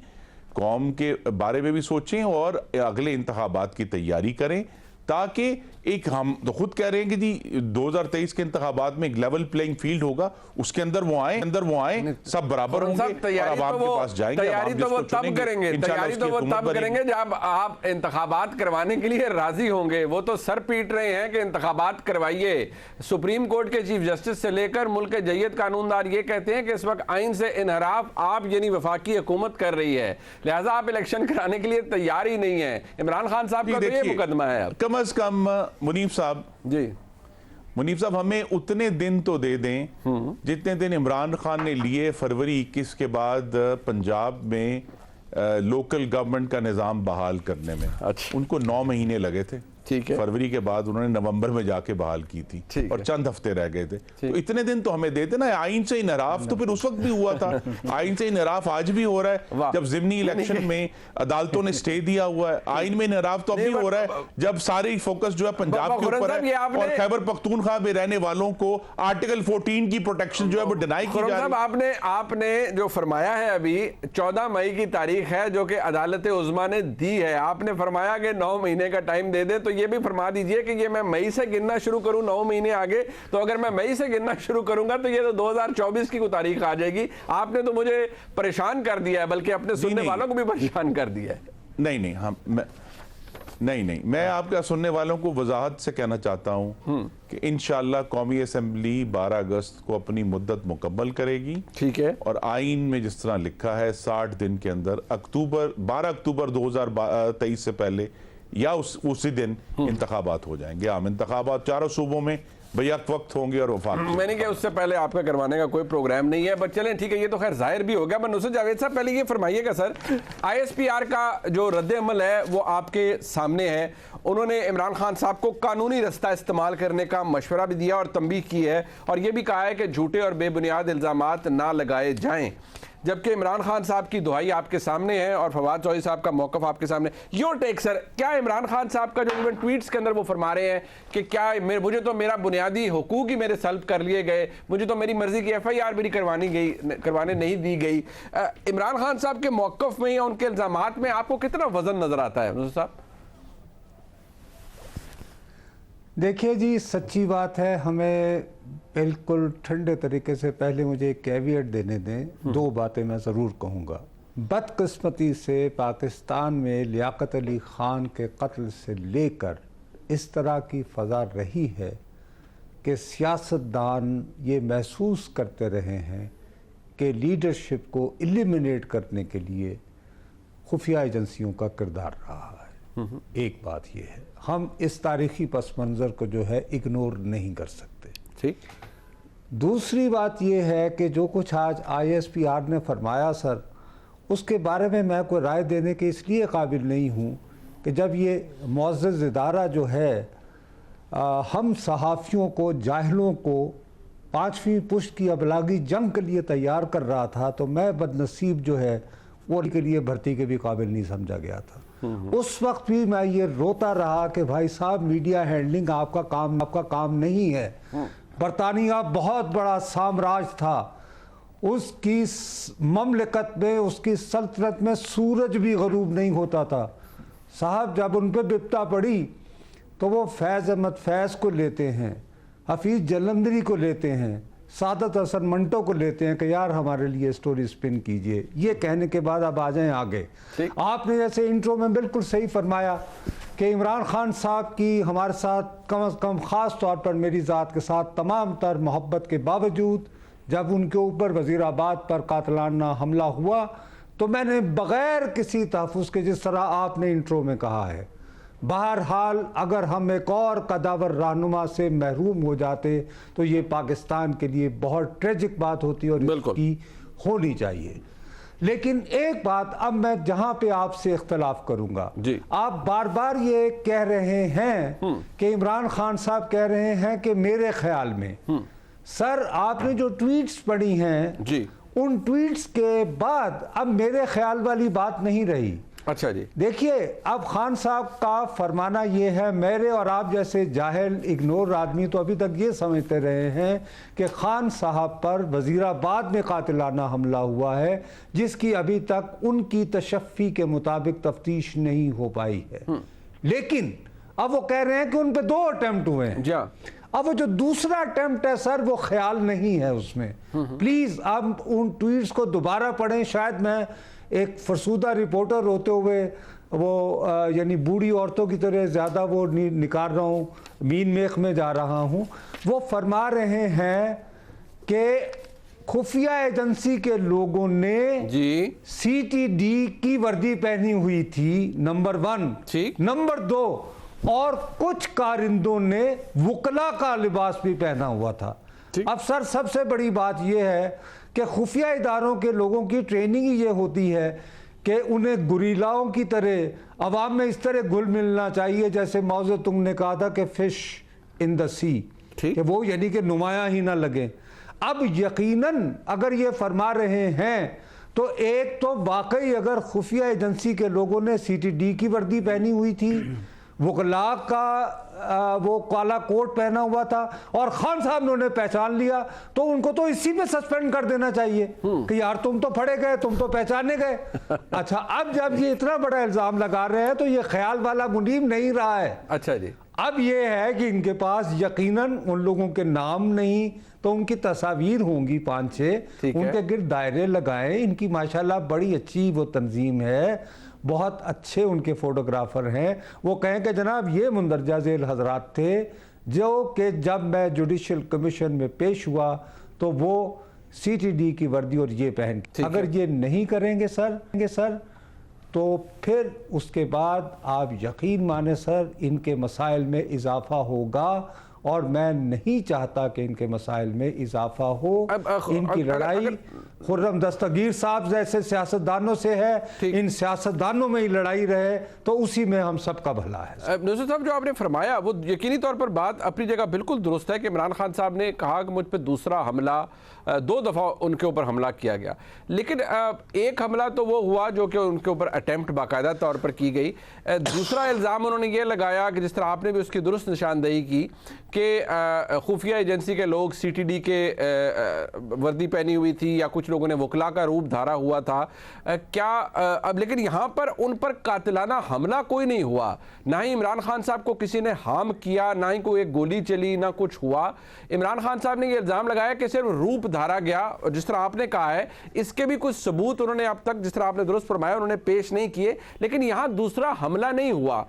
C: कौम के बारे में भी सोचें और अगले इंतखाबात की तैयारी करें, ताकि एक, हम तो खुद कह रहे हैं कि जी 2023 के इंतखाबात में एक लेवल प्लेइंग फील्ड होगा, उसके अंदर वो आए सब बराबर होंगे और आवाम के पास जाएंगे।
A: तैयारी तो वो तब करेंगे, तैयारी तो वो तब करेंगे जब आप इंतखाबात करवाने के लिए राजी होंगे। वो तो सर पीट रहे हैं कि इंतखाबात करवाइए। सुप्रीम कोर्ट के चीफ जस्टिस से लेकर मुल्क के जय्यद कानूनदार ये कहते हैं कि इस वक्त आइन से इनहराफ आप यानी वफाकी हुकूमत कर रही है, लिहाजा आप इलेक्शन कराने के लिए तैयार ही नहीं है। इमरान खान साहब का तो ये मुकदमा है।
C: कम अज कम मुनीफ साहब
A: जी,
C: मुनीफ साहब हमें उतने दिन तो दे दें जितने दिन इमरान खान ने लिए फरवरी 21 के बाद पंजाब में लोकल गवर्नमेंट का निज़ाम बहाल करने में।
A: अच्छा।
C: उनको 9 महीने लगे थे।
A: ठीक है।
C: फरवरी के बाद उन्होंने नवंबर में जाके बहाल की थी और चंद हफ्ते रह गए थे, तो इतने दिन तो हमें देते ना। आइन से इनहराफ तो फिर उस वक्त भी हुआ था, आइन से इनहराफ आज भी हो रहा है जब ज़िमनी इलेक्शन में अदालतों ने स्टे दिया हुआ है। आइन में इनहराफ तो अब भी हो रहा है जब सारे फोकस जो है पंजाब के ऊपर है और खैबर पख्तूनख्वा में रहने वालों को आर्टिकल 14 की प्रोटेक्शन जो है वो डिनाई की जा रही है।
A: आपने जो फरमाया है अभी 14 मई की तारीख है जो कि अदालत उज़्मा ने दी है, आपने फरमाया कि 9 महीने का टाइम दे दे, तो ये भी फरमा दीजिए कि ये मैं मई से गिनना शुरू करूं 9 महीने आगे, तो अगर मैं मई से गिनना शुरू करूंगा तो ये तो 2024 की कोई तारीख आ जाएगी। आपने तो मुझे परेशान कर दिया है, बल्कि अपने सुनने वालों को भी परेशान कर दिया है।
C: नहीं, मैं आपके सुनने वालों को वजाहत से कहना चाहता हूं कि इंशाअल्लाह कौमी असेंबली 12 अगस्त को अपनी मुद्दत मुकम्मल करेगी।
A: ठीक है। और
C: आइन में जिस तरह लिखा है 60 दिन के अंदर 12 अक्टूबर 2023 से पहले या उसी दिन इंतखाबात हो जाएंगे। आम इंतखाबात चारों सूबों में बैक वक्त होंगे और वफाक।
A: मैंने कहा उससे पहले आपका करवाने का कोई प्रोग्राम नहीं है, बट चलें ठीक है, ये तो खैर जाहिर भी हो गया। नुसरत जावेद साहब पहले ये फरमाइएगा सर, ISPR का जो रद्द अमल है वो आपके सामने है। उन्होंने इमरान खान साहब को कानूनी रास्ता इस्तेमाल करने का मशवरा भी दिया और तंबीह की है, और ये भी कहा है कि झूठे और बेबुनियाद इल्ज़ामात ना लगाए जाएं, जबकि इमरान खान साहब की दुहाई आपके सामने है और फवाद चौधरी साहब का मौक़िफ़ आपके सामने। योर टेक सर, क्या इमरान खान साहब का जो इवन ट्वीट्स के अंदर वो फरमा रहे हैं कि क्या मुझे तो मेरा बुनियादी हुकूक ही मेरे सल्ब कर लिए गए, मुझे तो मेरी मर्जी की FIR भी करवाने नहीं दी गई। इमरान खान साहब के मौक़िफ़ में या उनके इल्ज़ामात में आपको कितना वजन नजर आता है नुसरत साहब?
D: देखिए जी, सच्ची बात है, हमें बिल्कुल ठंडे तरीके से पहले मुझे एक कैवियट देने दें। दो बातें मैं ज़रूर कहूँगा। बदकिस्मती से पाकिस्तान में लियाकत अली ख़ान के कत्ल से लेकर इस तरह की फ़ज़ा रही है कि सियासतदान ये महसूस करते रहे हैं कि लीडरशिप को एलिमिनेट करने के लिए खुफिया एजेंसियों का किरदार रहा है। एक बात ये है, हम इस तारीखी पस मंज़र को जो है इग्नोर नहीं कर सकते।
A: ठीक।
D: दूसरी बात यह है कि जो कुछ आज ISPR ने फरमाया सर, उसके बारे में मैं कोई राय देने के इसलिए काबिल नहीं हूँ कि जब ये मुअज़्ज़ज़ इदारा जो है हम सहाफ़ियों को, जाहिलों को 5वीं पुश्त की अबलागी जंग के लिए तैयार कर रहा था, तो मैं बदनसीब जो है वो के लिए भर्ती के भी काबिल नहीं समझा गया था। उस वक्त भी मैं ये रोता रहा कि भाई साहब, मीडिया हैंडलिंग आपका काम नहीं है। बरतानिया बहुत बड़ा साम्राज्य था, उसकी ममलकत में, उसकी सल्तनत में सूरज भी गरूब नहीं होता था साहब। जब उन पर बिपता पड़ी तो वो फैज़ अहमद फैज़ को लेते हैं, हफीज़ जलंधरी को लेते हैं, सादत हसन मंटो को लेते हैं कि यार हमारे लिए स्टोरी स्पिन कीजिए। ये कहने के बाद अब आ जाएं आगे। आपने जैसे इंट्रो में बिल्कुल सही फरमाया कि इमरान खान साहब की हमारे साथ कम अज़ कम ख़ास तौर पर मेरी ज़ात के साथ तमाम तर मोहब्बत के बावजूद जब उनके ऊपर वज़ीराबाद पर कातिलाना हमला हुआ तो मैंने बग़ैर किसी तहफ़्फ़ुज़ के, जिस तरह आपने इंट्रो में कहा है, बहरहाल अगर हम एक और कदावर रहनुमा से महरूम हो जाते तो ये पाकिस्तान के लिए बहुत ट्रेजिक बात होती और इसकी होनी चाहिए। लेकिन एक बात अब मैं जहां पे आपसे इख्तलाफ करूंगा, आप बार बार ये कह रहे हैं कि इमरान खान साहब कह रहे हैं कि मेरे ख्याल में, सर आपने जो ट्वीट्स पढ़ी हैं जी, उन ट्वीट्स के बाद अब मेरे ख्याल वाली बात नहीं रही।
A: अच्छा जी,
D: देखिए अब खान साहब का फरमाना ये है, मेरे और आप जैसे जाहिल इग्नोर आदमी तो अभी तक ये समझते रहे हैं कि खान साहब पर वज़ीराबाद में कातिलाना हमला हुआ है, जिसकी अभी तक उनकी तशफ़ी के मुताबिक तफ्तीश नहीं हो पाई है। लेकिन अब वो कह रहे हैं कि उन पे 2 अटेम्प्ट हुए हैं। अब वो जो दूसरा अटेम्प्ट है सर, वो ख्याल नहीं है उसमें। प्लीज़ आप उन ट्वीट्स को दोबारा पढ़ें। शायद मैं एक फरसूदा रिपोर्टर होते हुए वो यानी बूढ़ी औरतों की तरह ज़्यादा वो निकाल रहा हूँ, मीन मेख में जा रहा हूँ। वो फरमा रहे हैं कि खुफिया एजेंसी के लोगों ने जी CTD की वर्दी पहनी हुई थी, नंबर 1। नंबर 2, और कुछ कारिंदों ने वकला का लिबास भी पहना हुआ था। अब सर सबसे बड़ी बात यह है कि खुफिया इदारों के लोगों की ट्रेनिंग ही ये होती है कि उन्हें गुरीलाओं की तरह अवाम में इस तरह घुल मिलना चाहिए जैसे मौज़े तुमने कहा था कि फिश इन द सी, कि वो यानी कि नुमाया ही ना लगे। अब यकीनन अगर ये फरमा रहे हैं तो एक तो वाकई अगर खुफिया एजेंसी के लोगों ने CTD की वर्दी पहनी हुई थी, वकला का वो काला कोट पहना हुआ था, और खान साहब ने उन्हें पहचान लिया, तो उनको तो इसी में सस्पेंड कर देना चाहिए कि यार तुम तो फड़े गए, तुम तो पहचाने गए। अच्छा, अब जब ये इतना बड़ा इल्जाम लगा रहे हैं तो ये ख्याल वाला मुनीम नहीं रहा है।
A: अच्छा जी,
D: अब ये है कि इनके पास यकीनन उन लोगों के नाम नहीं तो उनकी तस्वीर होंगी 5-6, उनके गिर्द दायरे लगाएं। इनकी माशाल्लाह बड़ी अच्छी वो तंजीम है, बहुत अच्छे उनके फोटोग्राफर हैं। वो कहें कि जनाब ये मुंदरजा झेल हजरात थे जो कि जब मैं जुडिशल कमीशन में पेश हुआ तो वो CTD की वर्दी और ये पहन, अगर ये नहीं करेंगे सर तो फिर उसके बाद आप यकीन माने सर इनके मसाइल में इजाफा होगा और मैं नहीं चाहता कि इनके मसाइल में इजाफा हो। इनकी लड़ाई खुर्रम दस्तगीर साहब जैसे सियासतदानों से है, इन सियासतदानों में ही लड़ाई रहे तो उसी में हम सबका भला है।
A: नज़ीर साहब, जो आपने फरमाया वो यकीनी तौर पर बात अपनी जगह बिल्कुल दुरुस्त है कि इमरान खान साहब ने कहा कि मुझ पर दूसरा हमला, 2 दफ़ा उनके ऊपर हमला किया गया, लेकिन एक हमला तो वो हुआ जो कि उनके ऊपर अटेम्प्ट बाकायदा तौर पर की गई। दूसरा इल्ज़ाम उन्होंने ये लगाया कि जिस तरह आपने भी उसकी दुरुस्त निशानदेही की कि खुफिया एजेंसी के लोग CTD के वर्दी पहनी हुई थी या कुछ लोगों ने वकला का रूप धारा हुआ था, क्या अब लेकिन यहाँ पर उन पर कातिलाना हमला कोई नहीं हुआ, ना ही इमरान खान साहब को किसी ने हार्म किया, ना ही कोई एक गोली चली, ना कुछ हुआ। इमरान खान साहब ने ये इल्ज़ाम लगाया कि सिर्फ रूप धारा गया, और जिस तरह आपने कहा है इसके भी कुछ सबूत उन्होंने अब तक, जिस तरह आपने दुरुस्त फरमाया, उन्होंने पेश नहीं किए। लेकिन यहाँ दूसरा हमला नहीं हुआ।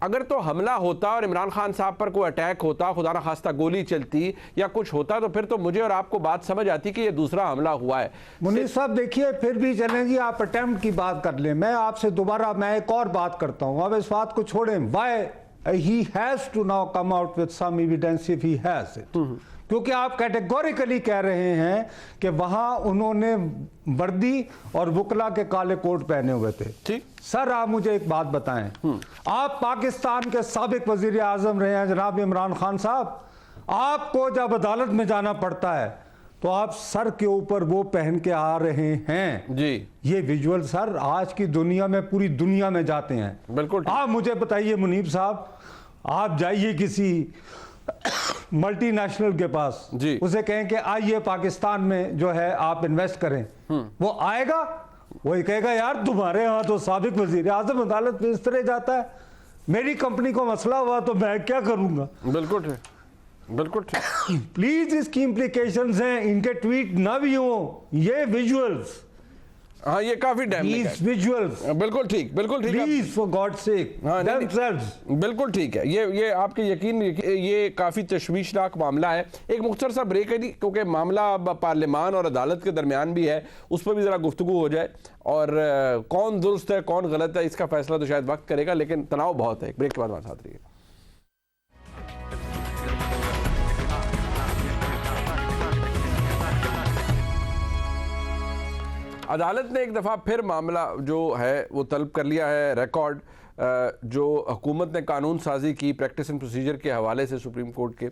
A: अगर तो हमला होता और इमरान खान साहब पर कोई अटैक होता, खुदा न खास्ता गोली चलती या कुछ होता, तो फिर तो मुझे और आपको बात समझ आती कि ये दूसरा हमला हुआ है।
D: मुनीर साहब देखिए, फिर भी चलें जी, आप अटेम्प्ट की बात कर लें, मैं आपसे दोबारा मैं एक और बात करता हूं। अब इस बात को छोड़ें, why he has to now come out with some evidence if he has it, क्योंकि आप कैटेगोरिकली कह रहे हैं कि वहां उन्होंने वर्दी और वकला के काले कोट पहने हुए थे।
A: ठीक
D: सर, आप मुझे एक बात बताएं, आप पाकिस्तान के साबिक वजीर आजम रहे हैं जनाब इमरान खान साहब, आपको जब अदालत में जाना पड़ता है तो आप सर के ऊपर वो पहन के आ रहे हैं
A: जी।
D: ये विजुअल सर आज की दुनिया में, पूरी दुनिया में जाते हैं।
A: बिल्कुल।
D: आप मुझे बताइए मुनीब साहब, आप जाइए किसी मल्टीनेशनल के पास
A: जी,
D: उसे कहें कि आइए पाकिस्तान में जो है आप इन्वेस्ट करें, वो आएगा? वही कहेगा यार तुम्हारे यहाँ तो साबिक वजीर आजम अदालत में इस तरह जाता है, मेरी कंपनी को मसला हुआ तो मैं क्या करूंगा?
A: बिल्कुल ठीक, बिल्कुल ठीक।
D: प्लीज इसकी इम्प्लीकेशंस हैं, इनके ट्वीट ना भी हो, ये विजुअल्स,
A: हाँ ये काफी डैमेज है।
D: विजुअल्स
A: बिल्कुल ठीक, बिल्कुल ठीक।
D: प्लीज फॉर गॉड सेक,
A: हाँ,
D: themselves।
A: बिल्कुल ठीक है। ये आपके यकीन, ये काफ़ी तशवीशनाक मामला है। एक मुख्तसर सा ब्रेक है जी, क्योंकि मामला अब पार्लियामान और अदालत के दरमियान भी है, उस पर भी ज़रा गुफ्तगू हो जाए, और कौन दुरुस्त है कौन गलत है इसका फैसला तो शायद वक्त करेगा, लेकिन तनाव बहुत है। एक ब्रेक के बाद हमारे साथ रहिए। अदालत ने एक दफ़ा फिर मामला जो है वो तलब कर लिया है, रिकॉर्ड जो हुकूमत ने कानून साजी की प्रैक्टिस एंड प्रोसीजर के हवाले से सुप्रीम कोर्ट के,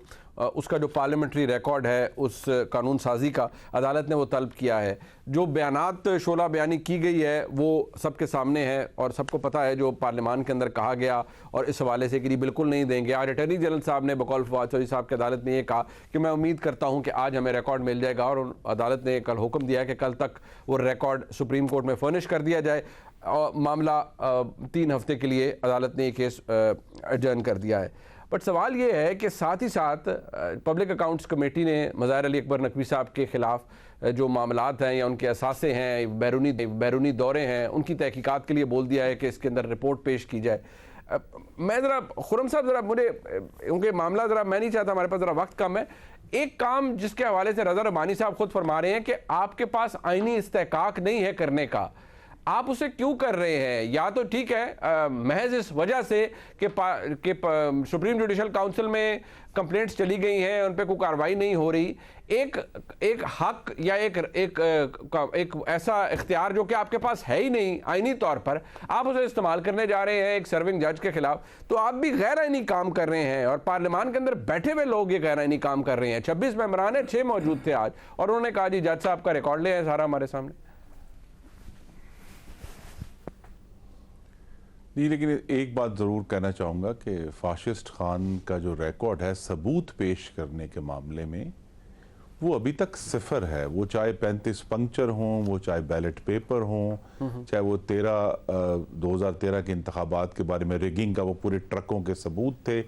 A: उसका जो पार्लियामेंट्री रिकॉर्ड है उस कानून साजी का अदालत ने वो तलब किया है। जो बयानात शोला बयानी की गई है वो सबके सामने है और सबको पता है जो पार्लियामान के अंदर कहा गया, और इस हवाले से कि बिल्कुल नहीं देंगे। आज अटॉर्नी जनरल साहब ने बकौल फवाद चौधरी साहब की अदालत में ये कहा कि मैं उम्मीद करता हूँ कि आज हमें रिकॉर्ड मिल जाएगा, और अदालत ने कल हुक्म दिया कि कल तक वो रिकॉर्ड सुप्रीम कोर्ट में फर्निश कर दिया जाए। और मामला 3 हफ्ते के लिए अदालत ने ये केस एडजर्न कर दिया है। बट सवाल ये है कि साथ ही साथ पब्लिक अकाउंट्स कमेटी ने मज़ाहिर अली अकबर नकवी साहब के ख़िलाफ़ जो मामलात हैं या उनके असासे हैं, बैरूनी दौरे हैं, उनकी तहकीकात के लिए बोल दिया है कि इसके अंदर रिपोर्ट पेश की जाए। मैं ज़रा खुर्रम साहब ज़रा मुझे, क्योंकि मामला ज़रा मैं नहीं चाहता, हमारे पास ज़रा वक्त कम है, एक काम जिसके हवाले से रज़ा रब्बानी साहब खुद फरमा रहे हैं कि आपके पास आईनी इस्तेहकाक नहीं है करने का, आप उसे क्यों कर रहे हैं? या तो ठीक है महज इस वजह से कि सुप्रीम जुडिशल काउंसिल में कंप्लेंट्स चली गई हैं, उन पर कोई कार्रवाई नहीं हो रही। एक हक या एक ऐसा इख्तियार जो कि आपके पास है ही नहीं आईनी तौर पर, आप उसे इस्तेमाल करने जा रहे हैं एक सर्विंग जज के खिलाफ, तो आप भी गैर आईनी काम कर रहे हैं। और पार्लियामान के अंदर बैठे हुए लोग ये गैर आईनी काम कर रहे हैं। 26 मेंबरान है, 6 मौजूद थे आज, और उन्होंने कहा जी जज साहब का रिकॉर्ड ले आए सारा हमारे सामने।
C: नहीं, लेकिन एक बात ज़रूर कहना चाहूँगा कि फाशिस्ट खान का जो रिकॉर्ड है सबूत पेश करने के मामले में, वो अभी तक सिफर है। वो चाहे 35 पंक्चर हों, वो चाहे बैलेट पेपर हों, चाहे वो 2013 के इंतखाबात के बारे में रिगिंग का वो पूरे ट्रकों के सबूत थे।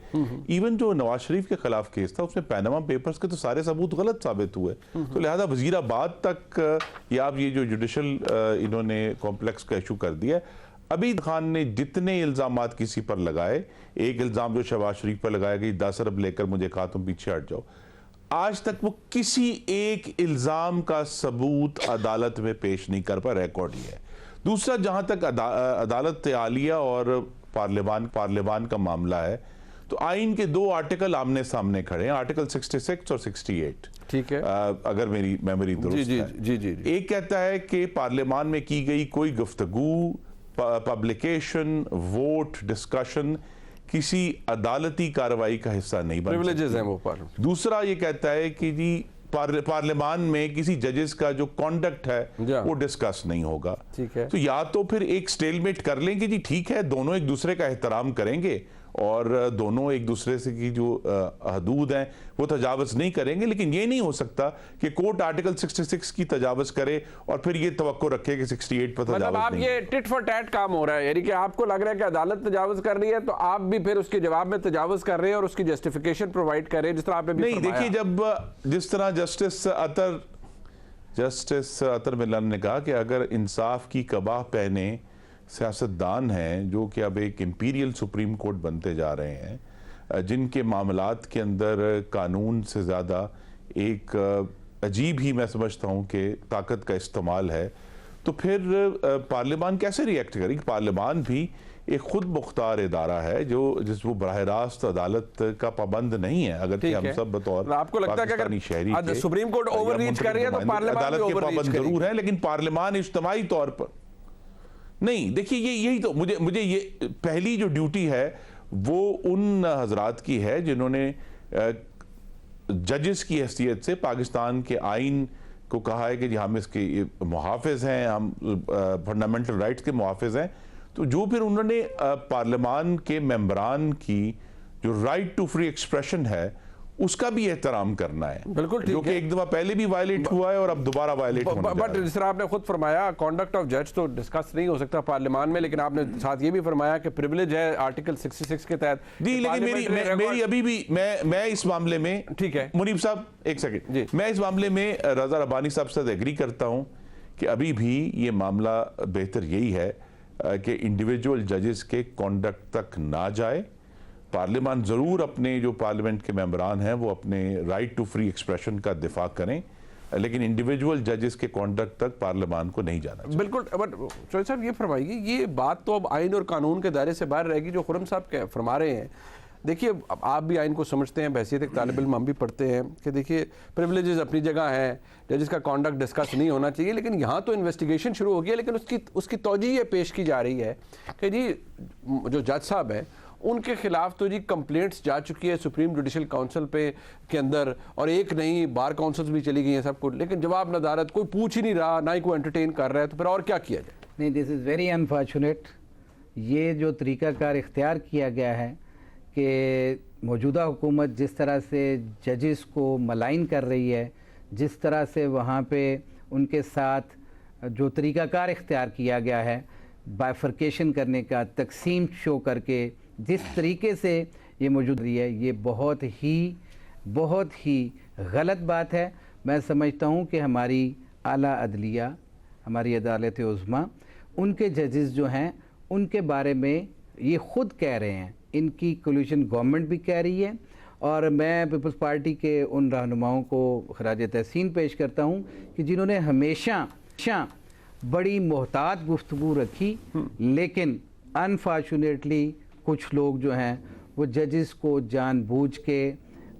C: इवन जो नवाज शरीफ के खिलाफ केस था उसमें पैनामा पेपर्स के तो सारे सबूत गलत साबित हुए। तो लिहाजा वजीराबाद तक या आप ये जो जुडिशल इन्होंने कॉम्प्लेक्स का इशू कर दिया है। अभी खान ने जितने इल्ज़ामात किसी पर लगाए, एक इल्ज़ाम जो शहबाज शरीफ पर लगाया कि 10 अरब लेकर मुझे कहा तुम पीछे हट जाओ, आज तक वो किसी एक इल्ज़ाम का सबूत अदालत में पेश नहीं कर पा, रिकॉर्ड ही है। दूसरा, जहां तक अदालत आलिया और पार्लियामान का मामला है, तो आइन के 2 आर्टिकल आमने सामने खड़े हैं, आर्टिकल 66 और 68।
A: ठीक है।
C: अगर मेरी मेमोरी दुरुस्त
A: जी,
C: है।
A: जी, जी, जी।
C: एक कहता है कि पार्लियामान में की गई कोई गुफ्तगू, पब्लिकेशन, वोट, डिस्कशन किसी अदालती कार्रवाई का हिस्सा नहीं बन
A: प्रिविलेजेस
C: सकती।
A: हैं वो पार्लियामेंट।
C: दूसरा ये कहता है कि जी पार्लियामान में किसी जजेस का जो कॉन्डक्ट है वो डिस्कस नहीं होगा।
A: ठीक है।
C: तो या तो फिर एक स्टेलमेट कर लें कि जी ठीक है, दोनों एक दूसरे का एहतराम करेंगे और दोनों एक दूसरे से की जो हदूद हैं वो तजावज़ नहीं करेंगे, लेकिन ये नहीं हो सकता कि कोर्ट आर्टिकल 66 की तजावज़ करे और फिर ये तवक्को रखे कि 68 पर
A: मतलब
C: तजावज़
A: आप
C: नहीं।
A: ये टिट फॉर टैट काम हो रहा है, यानी कि आपको लग रहा है कि अदालत तजावज़ कर रही है तो आप भी फिर उसके जवाब में तजावज़ कर रहे हैं और उसकी जस्टिफिकेशन प्रोवाइड कर रहे हैं, जिस तरह आपने भी
C: नहीं,
A: फरमाया।
C: देखिए जिस तरह जस्टिस अतर मिलन ने कहा कि अगर इंसाफ की कबाह पहने सियासतदान हैं जो कि अब एक इंपीरियल सुप्रीम कोर्ट बनते जा रहे हैं, जिनके मामलात के अंदर कानून से ज़्यादा एक अजीब ही मैं समझता हूँ कि ताकत का इस्तेमाल है, तो फिर पार्लियामान कैसे रिएक्ट करेगी? पार्लियामान भी एक खुद मुख्तार इदारा है जो वो बराह रास्त अदालत का पाबंद नहीं है। अगर कि हम सब बतौर
A: आपको लगता है कि
C: पाकिस्तानी शहरी
A: अगर
C: के
A: सुप्रीम कोर्ट
C: या
A: ओवररीच कर रही है तो
C: मुंतखब
A: पार्लियामान भी
C: अदालत के
A: ओवररीच
C: पाबंद
A: करेगी।
C: जरूर है, लेकिन पार्लियामान इज्तमाही तौर पर नहीं। देखिए यही तो मुझे ये पहली जो ड्यूटी है वो उन हजरात की है जिन्होंने जजेस की हैसियत से पाकिस्तान के आइन को कहा है कि जी हम इसके मुहाफिज हैं, हम फंडामेंटल राइट्स के मुहाफिज हैं। तो जो फिर उन्होंने पार्लियामान के मेंबरान की जो राइट टू फ्री एक्सप्रेशन है उसका भी एहतराम करना है,
A: बिल्कुल ठीक
C: जो कि
A: है।
C: एक दफा पहले भी वायलेट हुआ है और अब दोबारा वायलेट होने जा
A: बट
C: रहा है।
A: जिस तरह आपने खुद फरमाया कॉन्डक्ट ऑफ जज तो डिस्कस नहीं हो सकता पार्लियामान में, लेकिन आपने साथ ये भी फरमाया कि प्रिविलेज है आर्टिकल 66 के तहत।
C: जी, लेकिन मेरी अभी भी मैं इस मामले में,
A: ठीक है
C: मुनीब साहब एक
A: जी।
C: सेकंड, मैं इस मामले में रजा रब्बानी साहब से एग्री करता हूं कि अभी भी ये मामला बेहतर यही है कि इंडिविजुअल जजेस के कॉन्डक्ट तक ना जाए। पार्लियामान ज़रूर अपने जो पार्लियामेंट के मेंबरान हैं वो अपने राइट टू फ्री एक्सप्रेशन का दिफा करें, लेकिन इंडिविजुअल जजेस के कॉन्डक्ट तक पार्लियामान को नहीं जाना चाहिए।
A: बिल्कुल। बट चौधरी साहब ये फरमाइए, ये बात तो अब आइन और कानून के दायरे से बाहर रहेगी जो खुर्रम साहब फरमा रहे हैं। देखिए अब आप भी आइन को समझते हैं, बहसीत एक तालिब इल्म हम भी पढ़ते हैं कि देखिए प्रिविलेजेस अपनी जगह हैं, जजेस का कॉन्डक्ट डिस्कस नहीं होना चाहिए, लेकिन यहाँ तो इन्वेस्टिगेशन शुरू हो गई है। लेकिन उसकी तौजीह ये पेश की जा रही है कि जी जो जज साहब हैं उनके खिलाफ तो जी कंप्लेंट्स जा चुकी है सुप्रीम जुडिशल काउंसिल पे के अंदर, और एक नहीं बार काउंसिल्स भी चली गई हैं सब कुछ, लेकिन जवाब नदारत कोई पूछ ही नहीं रहा, ना ही कोई एंटरटेन कर रहा है, तो फिर और क्या किया जाए?
B: नहीं, दिस इज़ वेरी अनफॉर्चुनेट। ये जो तरीक़ाकार इख्तियार किया गया है कि मौजूदा हुकूमत जिस तरह से जजेस को मलाइन कर रही है, जिस तरह से वहाँ पे उनके साथ जो तरीक़ाकार इख्तियार किया गया है बाइफर्केशन करने का, तकसीम शो करके जिस तरीके से ये मौजूद रही है, ये बहुत ही गलत बात है। मैं समझता हूँ कि हमारी आला अदलिया, हमारी अदालत उज़्मा, उनके जजेस जो हैं उनके बारे में ये ख़ुद कह रहे हैं, इनकी कोलिशन गवर्नमेंट भी कह रही है, और मैं पीपल्स पार्टी के उन रहनुमाओं को खराज तहसीन पेश करता हूँ कि जिन्होंने हमेशा बड़ी मोहतात गुफ्तगू रखी, लेकिन अनफॉर्चुनेटली कुछ लोग जो हैं वो जजेस को जानबूझ के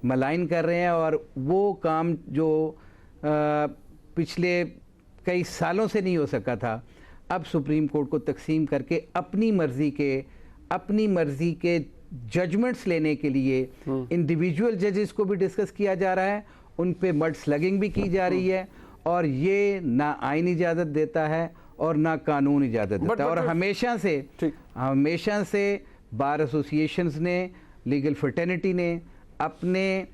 B: मलाइन कर रहे हैं, और वो काम जो पिछले कई सालों से नहीं हो सका था, अब सुप्रीम कोर्ट को तकसीम करके अपनी मर्ज़ी के जजमेंट्स लेने के लिए इंडिविजुअल जजेस को भी डिस्कस किया जा रहा है, उन पे मड स्लगिंग भी की जा रही है, और ये ना आइन इजाज़त देता है और ना कानून इजाज़त देता है। और हमेशा से बार एसोसिएशंस ने, लीगल फ्रेटर्निटी ने अपने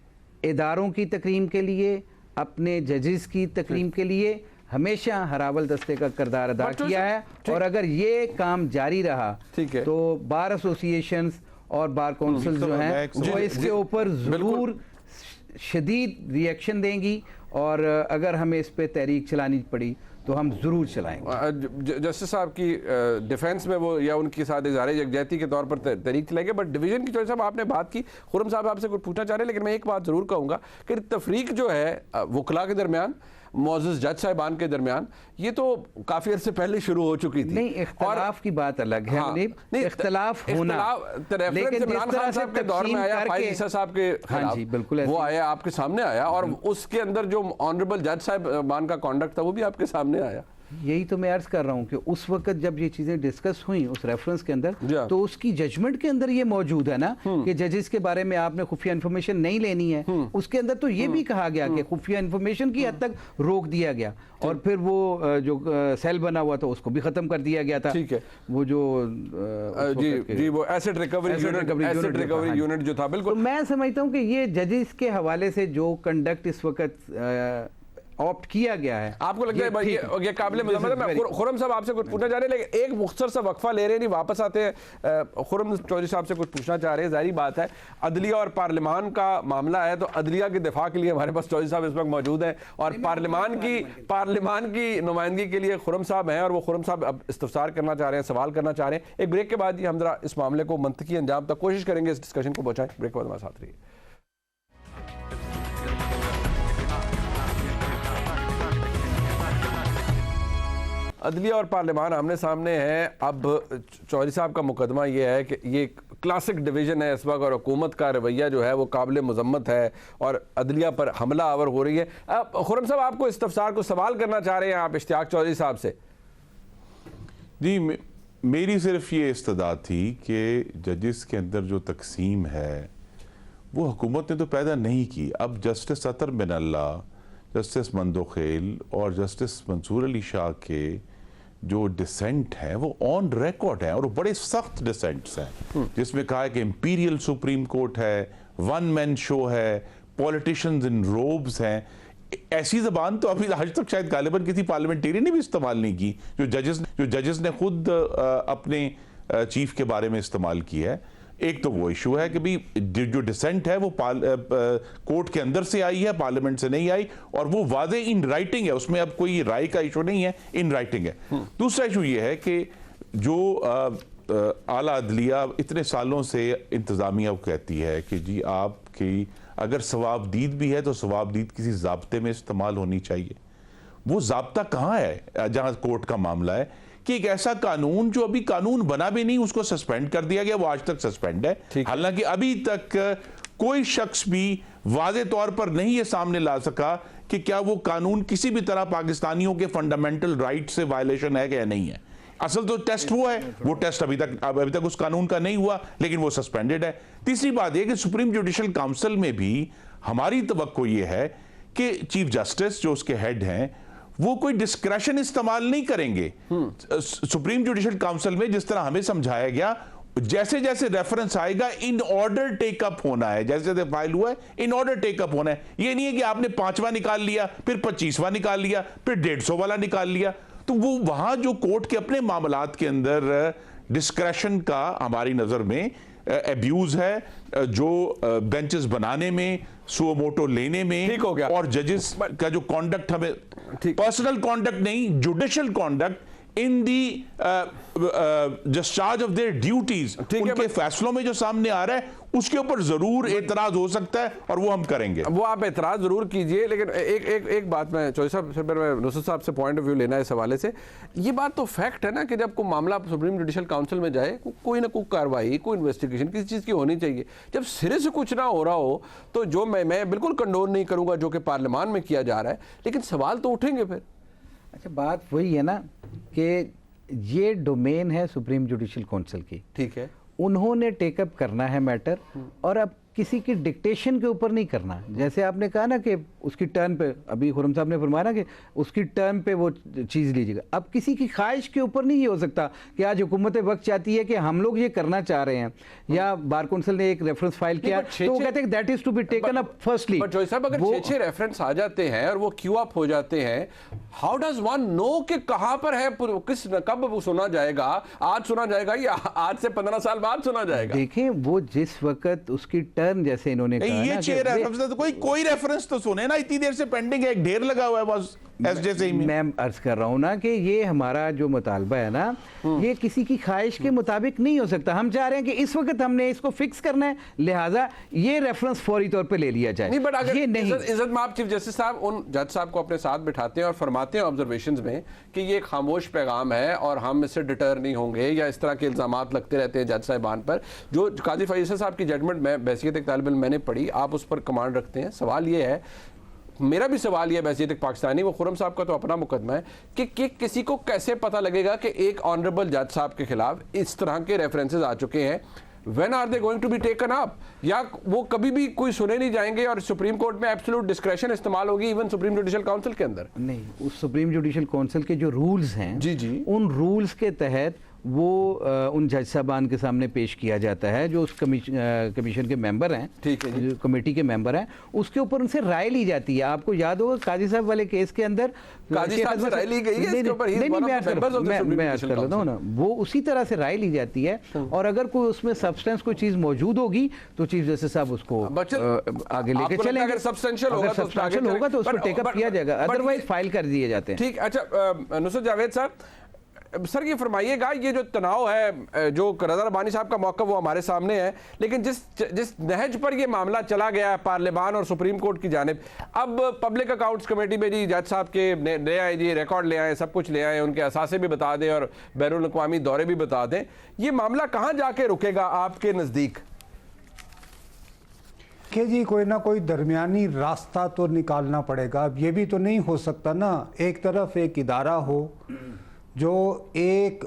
B: इदारों की तकरीम के लिए, अपने जजेस की तकरीम के लिए हमेशा हरावल दस्ते का किरदार अदा किया है, और अगर ये काम जारी रहा तो बार एसोसिएशंस और बार काउंसिल जो हैं वो इसके ऊपर ज़रूर शदीद रिएक्शन देंगी, और अगर हमें इस पे तहरीक चलानी पड़ी तो हम ज़रूर चलाएंगे।
A: जस्टिस साहब की डिफेंस में वो या उनके साथ इज़हार यकजहती के तौर पर तहरीक चलाएंगे। बट डिवीज़न की, चौधरी साहब आपने बात की, खुर्रम साहब आपसे कुछ पूछना चाह रहे हैं, लेकिन मैं एक बात ज़रूर कहूँगा कि तफरीक जो है वकला के दरमियान मोअज़्ज़ज़ जज साहिबान के दरमियान, ये तो काफी अर्से पहले शुरू हो चुकी थी।
B: नहीं, इख्तिलाफ की बात अलग है।
A: हाँ,
B: नहीं, इख्तिलाफ होना,
A: लेकिन इमरान खान साहब के दौर में आया, फाइज ईसा साहब के
B: हाँ जी, बिल्कुल
A: वो आया, आपके सामने आया, और उसके अंदर जो ऑनरेबल जज साहिबान का कॉन्डक्ट था वो भी आपके सामने आया।
B: यही तो मैं अर्ज कर रहा हूँ कि उस वक्त जब ये चीजें डिस्कस हुई उस रेफरेंस के अंदर, तो उसकी जजमेंट के अंदर ये मौजूद है ना कि जजेस के बारे में आपने खुफिया इंफॉर्मेशन नहीं लेनी है। उसके अंदर तो ये भी कहा गया कि खुफिया इंफॉर्मेशन की हद तक रोक दिया गया, और फिर वो जो सेल बना हुआ था उसको भी खत्म कर दिया गया था।
A: ठीक है,
B: वो जो
A: जी वो एसेट रिकवरी यूनिट जो था, बिल्कुल।
B: तो मैं समझता हूँ कि ये जजेस के हवाले से जो कंडक्ट इस वक्त ऑप्ट किया गया है,
A: आपको लगता है भाई ये काबिल मज़म्मत है? मैं खुर्रम साहब आपसे कुछ पूछना चाह रहे हैं, लेकिन एक मुख्तसर सा वक्फा ले रहे हैं, नहीं वापस आते हैं। खुर्रम चौधरी साहब से कुछ पूछना चाह रहे हैं। जाहिर बात है अदलिया और पार्लिमान का मामला है, तो अदलिया के दिफा के लिए हमारे पास चौधरी साहब इस वक्त मौजूद हैं, और पार्लिमान की नुमाइंदगी के लिए खुर्रम साहब हैं, और वो खुर्रम साहब अब इस्तफसार करना चाह रहे हैं, सवाल करना चाह रहे हैं। एक ब्रेक के बाद ही हम जरा इस मामले को मंतकी अंजाम तक कोशिश करेंगे, इस डिस्कशन को पहुंचाएं। ब्रेक के बाद हमारे साथ रहिए। अदलिया और पार्लिमान आमने सामने हैं। अब चौधरी साहब का मुकदमा ये है कि ये क्लासिक डिवीज़न है इस वक्त, और हुकूमत का रवैया जो है वो काबिल मज़म्मत है, और अदलिया पर हमला आवर हो रही है। अब खुर्रम साहब आपको इस्तफसार को सवाल करना चाह रहे हैं आप इश्तियाक चौधरी साहब से।
C: जी, मेरी सिर्फ ये इस्तदा थी कि जजिस के अंदर जो तकसीम है वो हुकूमत ने तो पैदा नहीं की। अब जस्टिस अतर बिन अल्लाह, जस्टिस मंदोखेल और जस्टिस मंसूर अली शाह के जो डिसेंट हैं वो ऑन रिकॉर्ड हैं, और बड़े सख्त डिसेंट्स हैं, जिसमें कहा है कि इंपीरियल सुप्रीम कोर्ट है, वन मैन शो है, पॉलिटिशियंस इन रोब्स हैं। ऐसी जबान तो अभी आज तक शायद गालिबन किसी पार्लियामेंटेरियन ने भी इस्तेमाल नहीं की, जो जजेस ने खुद अपने चीफ के बारे में इस्तेमाल की है। एक तो वो इशू है कि भी जो डिसेंट है वो कोर्ट के अंदर से आई है, पार्लियामेंट से नहीं आई, और वो वादे इन राइटिंग है, उसमें अब कोई राय का इशू नहीं है, इन राइटिंग है। दूसरा इशू ये है कि जो आला अदलिया इतने सालों से इंतज़ामिया कहती है कि जी आपकी अगर सवाबदीद भी है तो सवाबदीद किसी ज़ाब्ते में इस्तेमाल होनी चाहिए। वो ज़ाब्ता कहाँ है जहाँ कोर्ट का मामला है कि एक ऐसा कानून जो अभी कानून बना भी नहीं उसको सस्पेंड कर दिया गया, वो आज तक सस्पेंड है। हालांकि अभी तक कोई शख्स भी वाज़े तौर पर नहीं ये सामने ला सका कि क्या वो कानून किसी भी तरह पाकिस्तानियों के फंडामेंटल राइट से वायलेशन है या नहीं है। असल तो टेस्ट वो है, वो टेस्ट अभी तक उस कानून का नहीं हुआ, लेकिन वो सस्पेंडेड है। तीसरी बात यह कि सुप्रीम जुडिशल काउंसिल में भी हमारी तवक्को ये है कि चीफ जस्टिस जो उसके हेड हैं वो कोई डिस्क्रेशन इस्तेमाल नहीं करेंगे। सुप्रीम जुडिशल काउंसिल में जिस तरह हमें समझाया गया, जैसे जैसे रेफरेंस आएगा इन ऑर्डर टेकअप होना है, जैसे जैसे फाइल हुआ है इन ऑर्डर टेकअप होना है। ये नहीं है कि आपने 5वां निकाल लिया, फिर 25वां निकाल लिया, फिर 150 वाला निकाल लिया। तो वो वहां जो कोर्ट के अपने मामलात के अंदर डिस्क्रेशन का हमारी नजर में एब्यूज है, जो बेंचेस बनाने में, सुओ मोटो लेने में,
A: ठीक हो गया।
C: और जजेस का जो कॉन्डक्ट हमें पर्सनल कॉन्डक्ट नहीं, judicial conduct in the discharge of their duties, उनके फैसलों में जो सामने आ रहा है उसके ऊपर जरूर एतराज हो सकता है, और वो हम करेंगे।
A: वो आप एतराज जरूर कीजिए, लेकिन एक बात मैं चौधरी साहब से, मैं नुसरत साहब से पॉइंट ऑफ व्यू लेना है इस हवाले से। ये बात तो फैक्ट है ना कि जब कोई मामला सुप्रीम जुडिशल काउंसिल में जाए, कोई ना कोई कार्रवाई, कोई इन्वेस्टिगेशन किसी चीज़ की होनी चाहिए। जब सिरे से कुछ ना हो रहा हो तो जो मैं बिल्कुल कंडोन नहीं करूँगा जो कि पार्लियामान में किया जा रहा है, लेकिन सवाल तो उठेंगे फिर।
B: अच्छा, बात वही है ना कि ये डोमेन है सुप्रीम जुडिशल काउंसिल की,
A: ठीक है,
B: उन्होंने टेकअप करना है मैटर, और अब किसी की डिक्टेशन के ऊपर नहीं करना। जैसे आपने कहा ना कि उसकी टर्न पे, अभी खुर्रम साहब ने फरमाया ना कि उसकी टर्न पे वो चीज़ लीजिएगा। अब किसी की ख्वाहिश के ऊपर नहीं ये हो सकता कि आज हुकूमत वक्त चाहती है कि हम लोग ये करना चाह रहे हैं, या बार काउंसिल ने एक रेफरेंस फाइल किया तो वो कहते हैं that is to be taken up firstly.
A: But साहब अगर 6 रेफरेंस आ जाते हैं और वो क्यू अप हो जाते हैं, हाउ डज वन नो कि कहां पर है, किस कब वो सुना जाएगा? आज सुना जाएगा या आज से 15 साल बाद सुना जाएगा?
B: देखें, वो जिस वक्त उसकी टर्न, जैसे इन्होंने कहा
C: ये 6 रेफरेंस तो कोई रेफरेंस तो सुने ना, इतनी देर से पेंडिंग है, एक ढेर लगा हुआ है बस। SJSI में।
B: मैं अर्ज कर रहा हूँ ना कि ये हमारा जो मुतालबा है ना, ये किसी की ख्वाहिश के मुताबिक नहीं हो सकता। हम चाह रहे हैं कि इस वक्त हमने इसको फिक्स करना है, लिहाजा ये रेफरेंस फौरी तौर पे ले लिया जाए।
A: नहीं, बट अगर
B: ये नहीं,
A: इज्जत माफ चीफ जस्टिस साहब उन जज साहब को अपने साथ बिठाते हैं और फरमाते हैं ऑब्जर्वेशंस में कि ये खामोश पैगाम है और हम इससे डिटर नहीं होंगे, या इस तरह के इल्जामात लगते रहते हैं जज साहिबान पर, जो काजी फैसल साहब की जजमेंट में बैसियत एक तालिब इल्म मैंने पढ़ी, आप उस पर कमांड रखते हैं। सवाल ये है, मेरा भी सवाल यह बैसियत एक पाकिस्तानी, वो खुरम साहब का तो अपना मुकदमा है, कि किसी को कैसे पता लगेगा कि एक ऑनरेबल जज साहब के खिलाफ इस तरह के रेफरेंसेस आ चुके हैं? When are they going to be taken up? या वो कभी भी कोई सुने नहीं जाएंगे और सुप्रीम कोर्ट में एब्सोल्यूट डिस्क्रेशन इस्तेमाल होगी इवन सुप्रीम जुडिशल काउंसिल के अंदर?
B: नहीं, उस सुप्रीम जुडिशल काउंसिल के जो रूल्स हैं,
A: जी जी,
B: उन रूल्स के तहत वो उन जज साहबान के सामने पेश किया जाता है जो उस कमीशन के मेंबर हैं,
A: ठीक है,
B: जो कमेटी के मेंबर हैं, उसके ऊपर उनसे राय ली जाती है। आपको याद होगा काजी साहब वाले केस के अंदर
A: काजी साहब से राय ली गई है इसके ऊपर?
B: मैं अर्ज कर लेता हूँ ना, वो उसी तरह से राय ली जाती है और अगर कोई उसमें सब्सटेंस कोई चीज मौजूद होगी तो चीफ जस्टिस साहब उसको आगे लेके चलेंगे।
A: अगर सब्सटेंशियल
B: होगा तो उसको टेकअप किया जाएगा, अदरवाइज फाइल कर दिए जाते हैं।
A: ठीक। अच्छा नुसरत जावेद साहब, सर ये फरमाइएगा, ये जो तनाव है, जो रज़ा रब्बानी साहब का मौक़िफ़ वो हमारे सामने है, लेकिन जिस नहज पर ये मामला चला गया है पार्लियामान और सुप्रीम कोर्ट की जानिब, अब पब्लिक अकाउंट्स कमेटी में जी जज साहब के ले आए, जी रिकॉर्ड ले आए, सब कुछ ले आए, उनके असासे भी बता दें और बैरून अक़वामी दौरे भी बता दें, ये मामला कहाँ जाके रुकेगा आपके नज़दीक?
D: कि जी कोई ना कोई दरमियानी रास्ता तो निकालना पड़ेगा। अब ये भी तो नहीं हो सकता ना, एक तरफ एक इदारा हो जो एक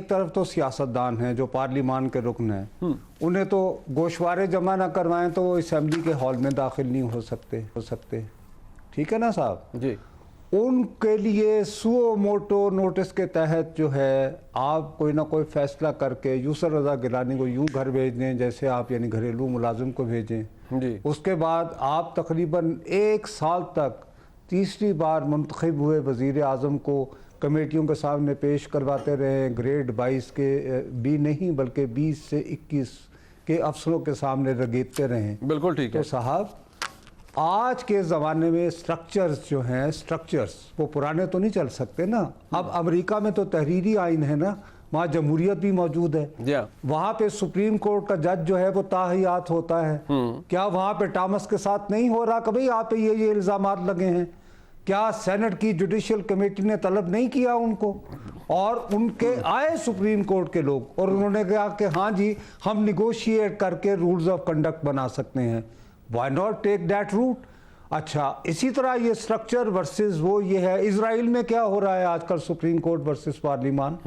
D: तरफ तो सियासतदान हैं जो पार्लिमान के रुकन हैं, उन्हें तो गोशवारे जमा ना करवाएं तो वो असेंबली के हॉल में दाखिल नहीं हो सकते। ठीक है ना साहब
A: जी।
D: उनके लिए सुओ मोटो नोटिस के तहत जो है आप कोई ना कोई फैसला करके यूसुफ रज़ा गिलानी को यूं घर भेज दें जैसे आप यानी घरेलू मुलाजिम को भेजें
A: जी।
D: उसके बाद आप तकरीबन 1 साल तक तीसरी बार मुंतखब हुए वज़ीर आज़म को कमेटियों के सामने पेश करवाते रहे, ग्रेड 22 के भी नहीं बल्कि 20 से 21 के अफसरों के सामने रगेदते रहें।
A: बिल्कुल ठीक है।
D: तो साहब आज के ज़माने में स्ट्रक्चर्स जो हैं, स्ट्रक्चर्स वो पुराने तो नहीं चल सकते ना। अब अमेरिका में तो तहरीरी आइन है ना, वहाँ जमहूरियत भी मौजूद है, वहाँ पे सुप्रीम कोर्ट का जज जो है वो ताहियात होता है। क्या वहाँ पे टॉमस के साथ नहीं हो रहा कभी आप पे ये इल्ज़ामात लगे हैं? क्या सेनेट की जुडिशियल कमेटी ने तलब नहीं किया उनको? और उनके आए सुप्रीम कोर्ट के लोग और उन्होंने कहा कि हाँ जी हम निगोशिएट करके रूल्स ऑफ कंडक्ट बना सकते हैं। Why not take that route? अच्छा, इसी तरह ये स्ट्रक्चर वर्सेस वो ये है। इजराइल में क्या हो रहा है आजकल, सुप्रीम कोर्ट वर्सेस पार्लिमान,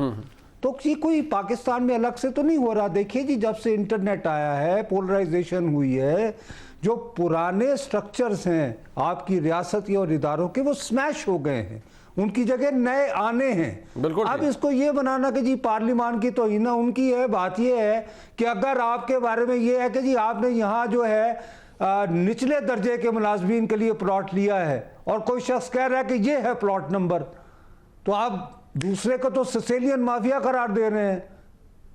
D: तो ये कोई पाकिस्तान में अलग से तो नहीं हो रहा। देखिए जी, जब से इंटरनेट आया है, पोलराइजेशन हुई है, जो पुराने स्ट्रक्चर्स हैं आपकी रियासती और इदारों के वो स्मैश हो गए हैं, उनकी जगह नए आने हैं।
A: बिल्कुल।
D: अब इसको ये बनाना कि जी पार्लिमान की तौहीन उनकी है, बात ये है कि अगर आपके बारे में ये है कि जी आपने यहाँ जो है निचले दर्जे के मुलाजमीन के लिए प्लॉट लिया है और कोई शख्स कह रहा है कि ये है प्लॉट नंबर, तो आप दूसरे को तो सिसिलियन माफिया करार दे रहे हैं।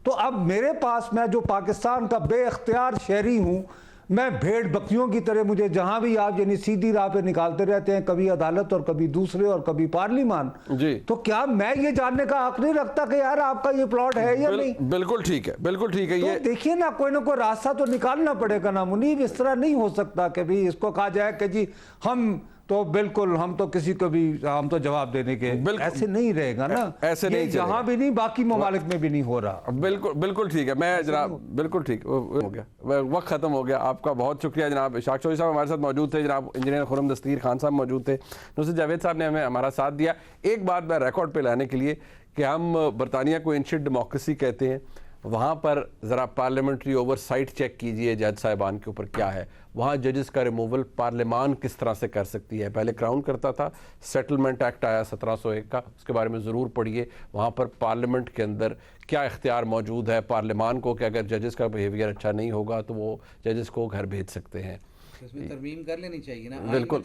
D: तो अब मेरे पास, मैं जो पाकिस्तान का बेख्तियार शहरी हूँ, मैं भेड़ बकरियों की तरह मुझे जहां भी आप यानी सीधी राह पे निकालते रहते हैं, कभी अदालत और कभी दूसरे और कभी पार्लिमान
A: जी।
D: तो क्या मैं ये जानने का हक नहीं रखता कि यार आपका ये प्लॉट है या नहीं?
A: बिल्कुल ठीक है, बिल्कुल ठीक है।
D: तो
A: ये
D: देखिए ना कोई रास्ता तो निकालना पड़ेगा ना मुनीब। इस तरह नहीं हो सकता कि भाई इसको कहा जाए कि जी हम तो बिल्कुल हम तो किसी को भी हम तो जवाब देने के, ऐसे नहीं रहेगा ना,
A: ऐसे नहीं,
D: जहां भी नहीं बाकी ममालिक में भी नहीं हो रहा।
A: बिल्कुल बिल्कुल ठीक है। मैं जनाब बिल्कुल ठीक हो गया, वक्त खत्म हो गया। आपका बहुत शुक्रिया जनाब। इशाक चौधरी साहब हमारे साथ मौजूद थे, जनाब इंजीनियर खुरम दस्तगीर खान साहब मौजूद थे, नुसरत जावेद साहब ने हमें हमारा साथ दिया। एक बात मैं रिकॉर्ड पे लाने के लिए कि हम बरतानिया को एंशिएंट डेमोक्रेसी कहते हैं, वहाँ पर ज़रा पार्लियामेंट्री ओवरसाइट चेक कीजिए जज साहिबान के ऊपर क्या है। वहाँ जजेस का रिमूवल पार्लियामान किस तरह से कर सकती है। पहले क्राउन करता था, सेटलमेंट एक्ट आया 1701 का, उसके बारे में ज़रूर पढ़िए। वहाँ पर पार्लियामेंट के अंदर क्या इख्तियार मौजूद है पार्लियामान को कि अगर जजेस का बिहेवियर अच्छा नहीं होगा तो वो जजेस को घर भेज सकते हैं।
B: इसमें तरमीम कर लेनी चाहिए ना,
A: बिल्कुल,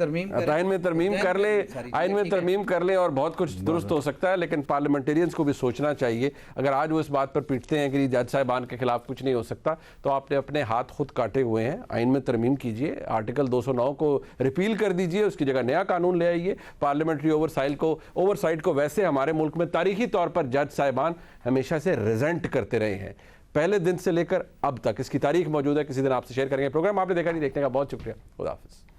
A: आइन में तरमीम कर ले, आइन में तरमीम कर ले और बहुत कुछ दुरुस्त हो सकता है। लेकिन पार्लियामेंटेरियंस को भी सोचना चाहिए, अगर आज वो इस बात पर पीटते हैं कि जज साहिबान के खिलाफ कुछ नहीं हो सकता, तो आपने अपने हाथ खुद काटे हुए हैं। आइन में तरमीम कीजिए, आर्टिकल 209 को रिपील कर दीजिए, उसकी जगह नया कानून ले आइए। पार्लियामेंट्री ओवरसाइट को वैसे हमारे मुल्क में तारीखी तौर पर जज साहिबान हमेशा से रिजेंट करते रहे हैं, पहले दिन से लेकर अब तक। इसकी तारीख मौजूद है, किसी दिन आपसे शेयर करेंगे। प्रोग्राम आपने देखा नहीं, देखने का बहुत शुक्रिया। खुदा हाफिज़।